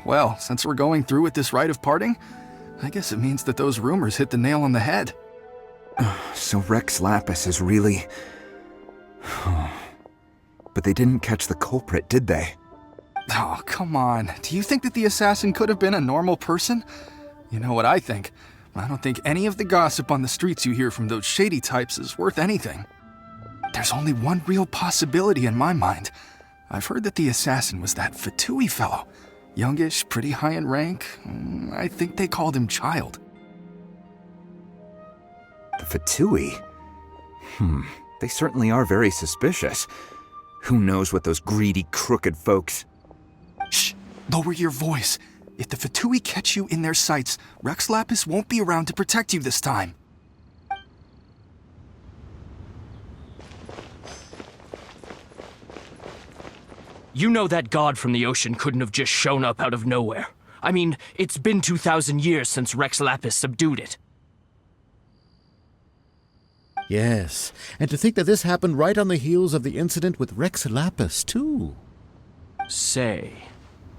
Well, since we're going through with this rite of parting, I guess it means that those rumors hit the nail on the head. So Rex Lapis is really... But they didn't catch the culprit, did they? Oh, come on. Do you think that the assassin could have been a normal person? You know what I think. I don't think any of the gossip on the streets you hear from those shady types is worth anything. There's only one real possibility in my mind. I've heard that the assassin was that Fatui fellow. Youngish, pretty high in rank. I think they called him Child. The Fatui? They certainly are very suspicious. Who knows what those greedy, crooked folks... Shh! Lower your voice. If the Fatui catch you in their sights, Rex Lapis won't be around to protect you this time. You know that god from the ocean couldn't have just shown up out of nowhere. I mean, it's been 2,000 years since Rex Lapis subdued it. Yes, and to think that this happened right on the heels of the incident with Rex Lapis, too. Say,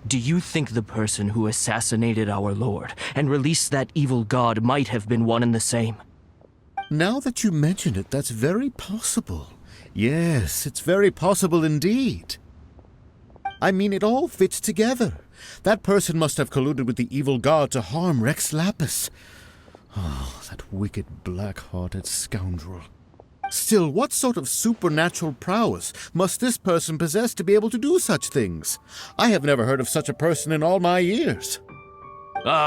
do you think the person who assassinated our lord and released that evil god might have been one and the same? Now that you mention it, that's very possible. Yes, it's very possible indeed. I mean, it all fits together. That person must have colluded with the evil god to harm Rex Lapis. Oh, that wicked, black-hearted scoundrel. Still, what sort of supernatural prowess must this person possess to be able to do such things? I have never heard of such a person in all my years.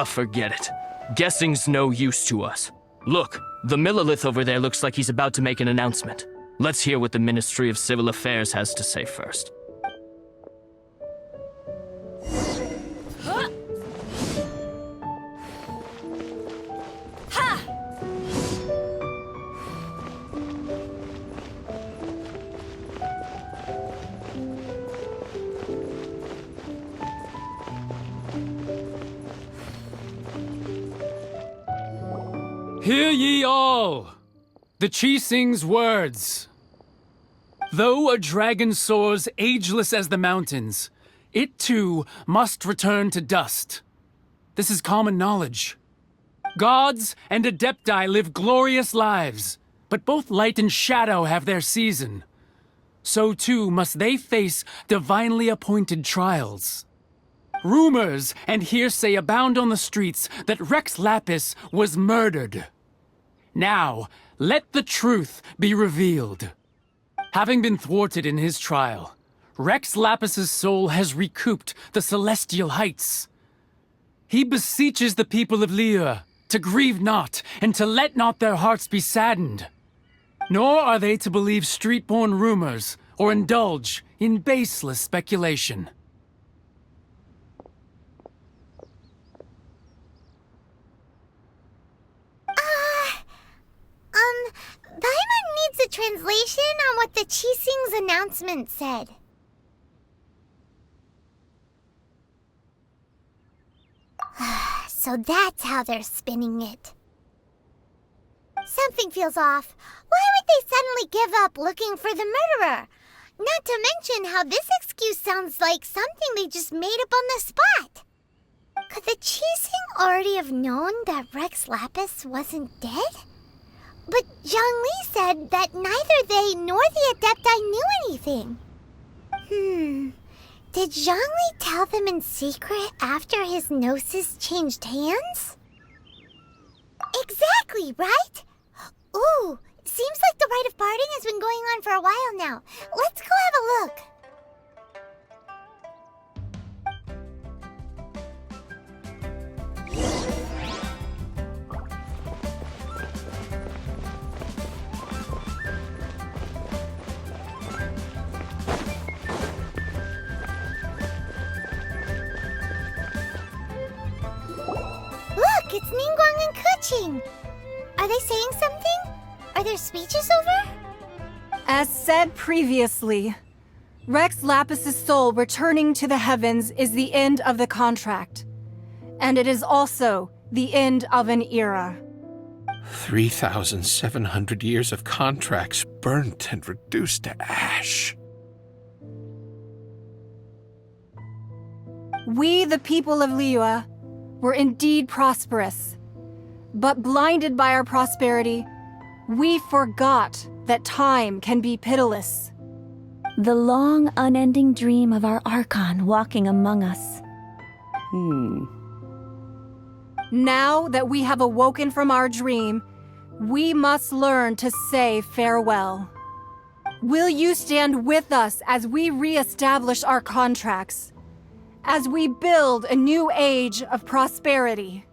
Forget it. Guessing's no use to us. Look, the Millilith over there looks like he's about to make an announcement. Let's hear what the Ministry of Civil Affairs has to say first. Hear ye all! The Qixing's words. Though a dragon soars ageless as the mountains, it too must return to dust. This is common knowledge. Gods and Adepti live glorious lives, but both light and shadow have their season. So too must they face divinely appointed trials. Rumors and hearsay abound on the streets that Rex Lapis was murdered. Now, let the truth be revealed. Having been thwarted in his trial, Rex Lapis's soul has recouped the celestial heights. He beseeches the people of Liyue to grieve not and to let not their hearts be saddened. Nor are they to believe street-born rumors or indulge in baseless speculation. Paimon needs a translation on what the Qixing's announcement said. So that's how they're spinning it. Something feels off. Why would they suddenly give up looking for the murderer? Not to mention how this excuse sounds like something they just made up on the spot. Could the Qixing already have known that Rex Lapis wasn't dead? But Zhongli said that neither they nor the Adepti knew anything. Did Zhongli tell them in secret after his gnosis changed hands? Exactly, right? Ooh, seems like the rite of parting has been going on for a while now. Let's go have a look. watching. Are they saying something? Are their speeches over? As said previously, Rex Lapis's soul returning to the heavens is the end of the contract. And it is also the end of an era. 3,700 years of contracts burnt and reduced to ash. We, the people of Liyue, were indeed prosperous. But blinded by our prosperity, we forgot that time can be pitiless. The long, unending dream of our Archon walking among us. Now that we have awoken from our dream, we must learn to say farewell. Will you stand with us as we re-establish our contracts? As we build a new age of prosperity?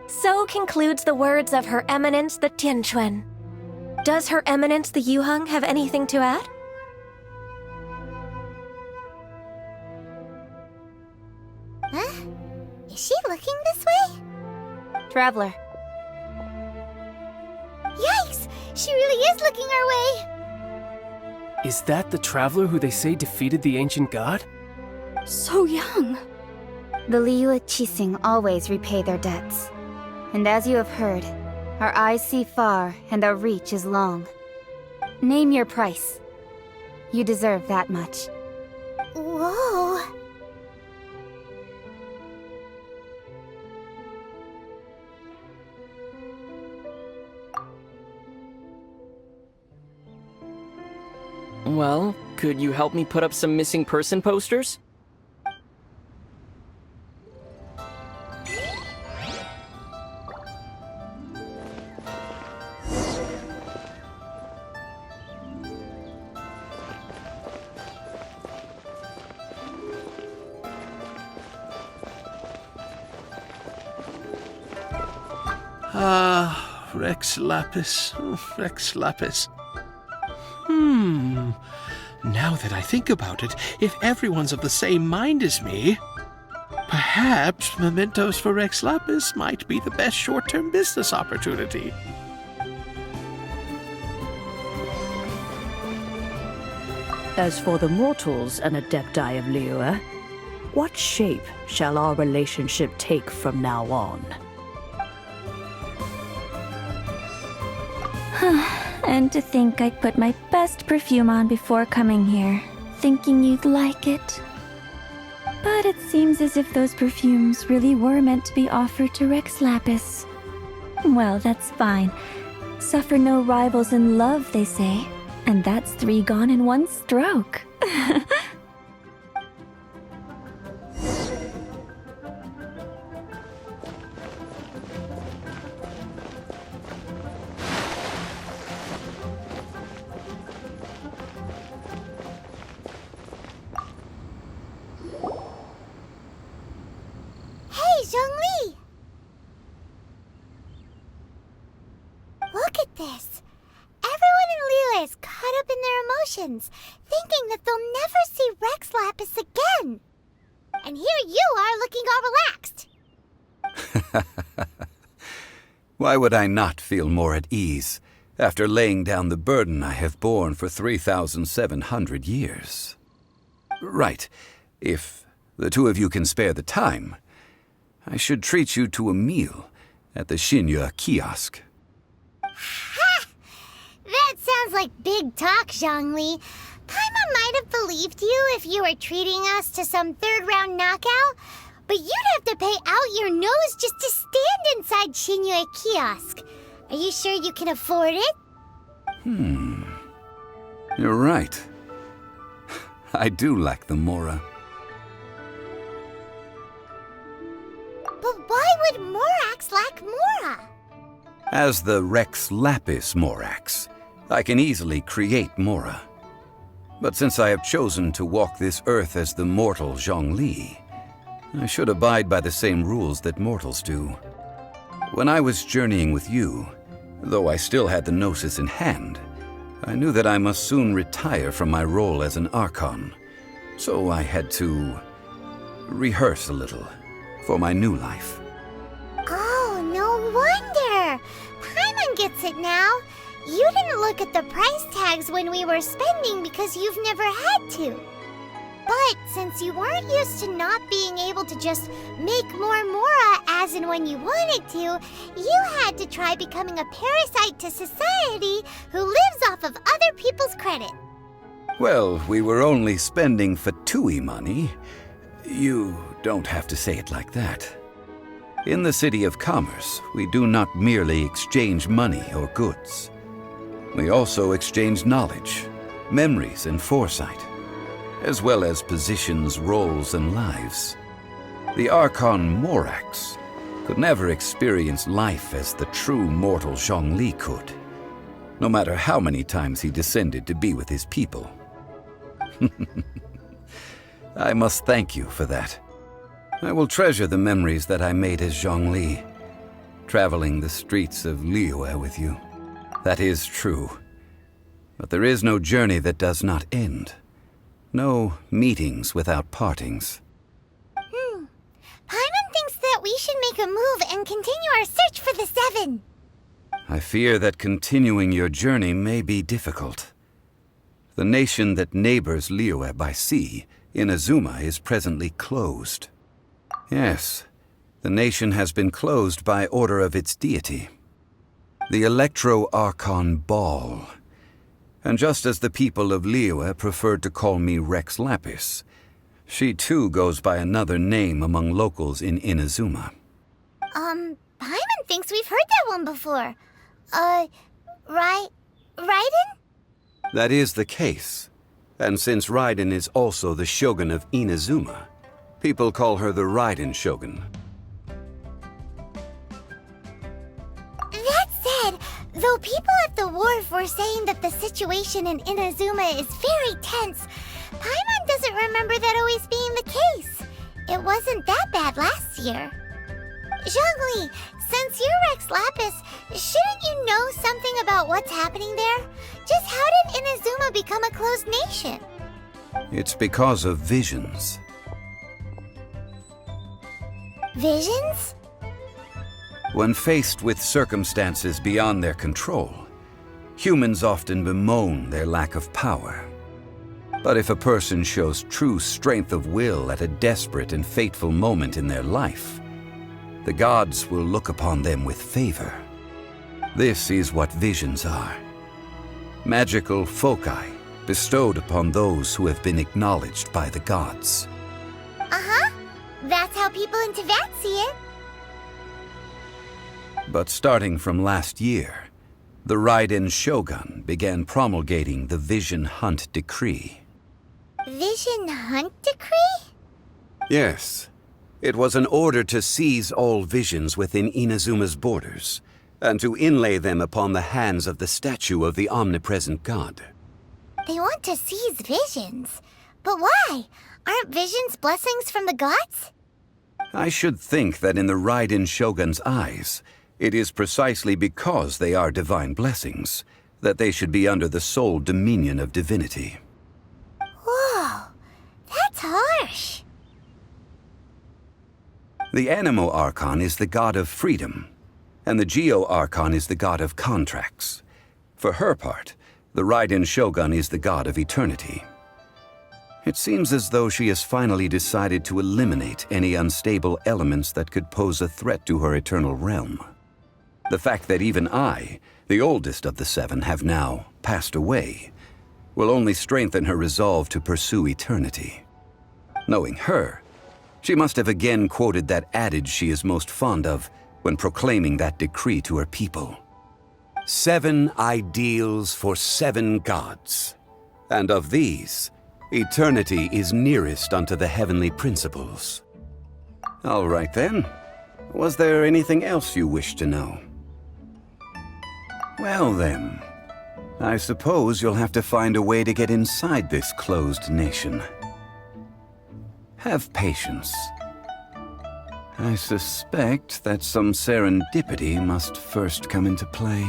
So concludes the words of Her Eminence the Tianquan. Does Her Eminence the Yuheng have anything to add? Huh? Is she looking this way? Traveler. Yikes! She really is looking our way! Is that the traveler who they say defeated the ancient god? So young. The Liyue Qixing always repay their debts. And as you have heard, our eyes see far and our reach is long. Name your price. You deserve that much. Whoa! Well, could you help me put up some missing person posters? Ah, Rex Lapis. Rex Lapis. Now that I think about it, if everyone's of the same mind as me, perhaps mementos for Rex Lapis might be the best short-term business opportunity. As for the mortals and adepti of Liyue, what shape shall our relationship take from now on? And to think I'd put my best perfume on before coming here, thinking you'd like it. But it seems as if those perfumes really were meant to be offered to Rex Lapis. Well, that's fine. Suffer no rivals in love, they say. And that's 3 gone in 1 stroke. Hey, Zhongli! Look at this. Everyone in Liyue is caught up in their emotions, thinking that they'll never see Rex Lapis again. And here you are looking all relaxed. Why would I not feel more at ease after laying down the burden I have borne for 3,700 years? Right. If the 2 of you can spare the time, I should treat you to a meal at the Xinyue kiosk. Ha! That sounds like big talk, Zhongli. Paimon might have believed you if you were treating us to some 3rd-round knockout, but you'd have to pay out your nose just to stand inside Xinyue kiosk. Are you sure you can afford it? You're right. I do lack the Mora. But why would Morax lack Mora? As the Rex Lapis Morax, I can easily create Mora. But since I have chosen to walk this earth as the mortal Zhongli, I should abide by the same rules that mortals do. When I was journeying with you, though I still had the Gnosis in hand, I knew that I must soon retire from my role as an Archon. So I had to rehearse a little for my new life. Oh, gets it now. You didn't look at the price tags when we were spending because you've never had to. But since you weren't used to not being able to just make more Mora as and when you wanted to, you had to try becoming a parasite to society who lives off of other people's credit. Well, we were only spending Fatui money. You don't have to say it like that. In the City of Commerce, we do not merely exchange money or goods. We also exchange knowledge, memories, and foresight, as well as positions, roles, and lives. The Archon Morax could never experience life as the true mortal Zhongli could, no matter how many times he descended to be with his people. I must thank you for that. I will treasure the memories that I made as Zhongli, traveling the streets of Liyue with you. That is true. But there is no journey that does not end. No meetings without partings. Paimon thinks that we should make a move and continue our search for the Seven. I fear that continuing your journey may be difficult. The nation that neighbors Liyue by sea, Inazuma, is presently closed. Yes, the nation has been closed by order of its deity, the Electro-Archon Ball. And just as the people of Liyue preferred to call me Rex Lapis, she too goes by another name among locals in Inazuma. Paimon thinks we've heard that one before. Raiden? That is the case. And since Raiden is also the shogun of Inazuma, people call her the Raiden Shogun. That said, though people at the wharf were saying that the situation in Inazuma is very tense, Paimon doesn't remember that always being the case. It wasn't that bad last year. Zhongli, since you're Rex Lapis, shouldn't you know something about what's happening there? Just how did Inazuma become a closed nation? It's because of visions. Visions? When faced with circumstances beyond their control, humans often bemoan their lack of power. But if a person shows true strength of will at a desperate and fateful moment in their life, the gods will look upon them with favor. This is what visions are. Magical foci bestowed upon those who have been acknowledged by the gods. Uh-huh. That's how people in Teyvat see it. But starting from last year, the Raiden Shogun began promulgating the Vision Hunt Decree. Vision Hunt Decree? Yes. It was an order to seize all visions within Inazuma's borders, and to inlay them upon the hands of the statue of the omnipresent god. They want to seize visions. But why? Aren't visions blessings from the gods? I should think that in the Raiden Shogun's eyes, it is precisely because they are divine blessings that they should be under the sole dominion of divinity. Whoa, that's harsh. The Animo Archon is the god of freedom, and the Geo Archon is the god of contracts. For her part, the Raiden Shogun is the god of eternity. It seems as though she has finally decided to eliminate any unstable elements that could pose a threat to her eternal realm. The fact that even I, the oldest of the seven, have now passed away, will only strengthen her resolve to pursue eternity. Knowing her, she must have again quoted that adage she is most fond of when proclaiming that decree to her people. 7 ideals for 7 gods, and of these, eternity is nearest unto the heavenly principles. All right then. Was there anything else you wish to know? Well then, I suppose you'll have to find a way to get inside this closed nation. Have patience. I suspect that some serendipity must first come into play.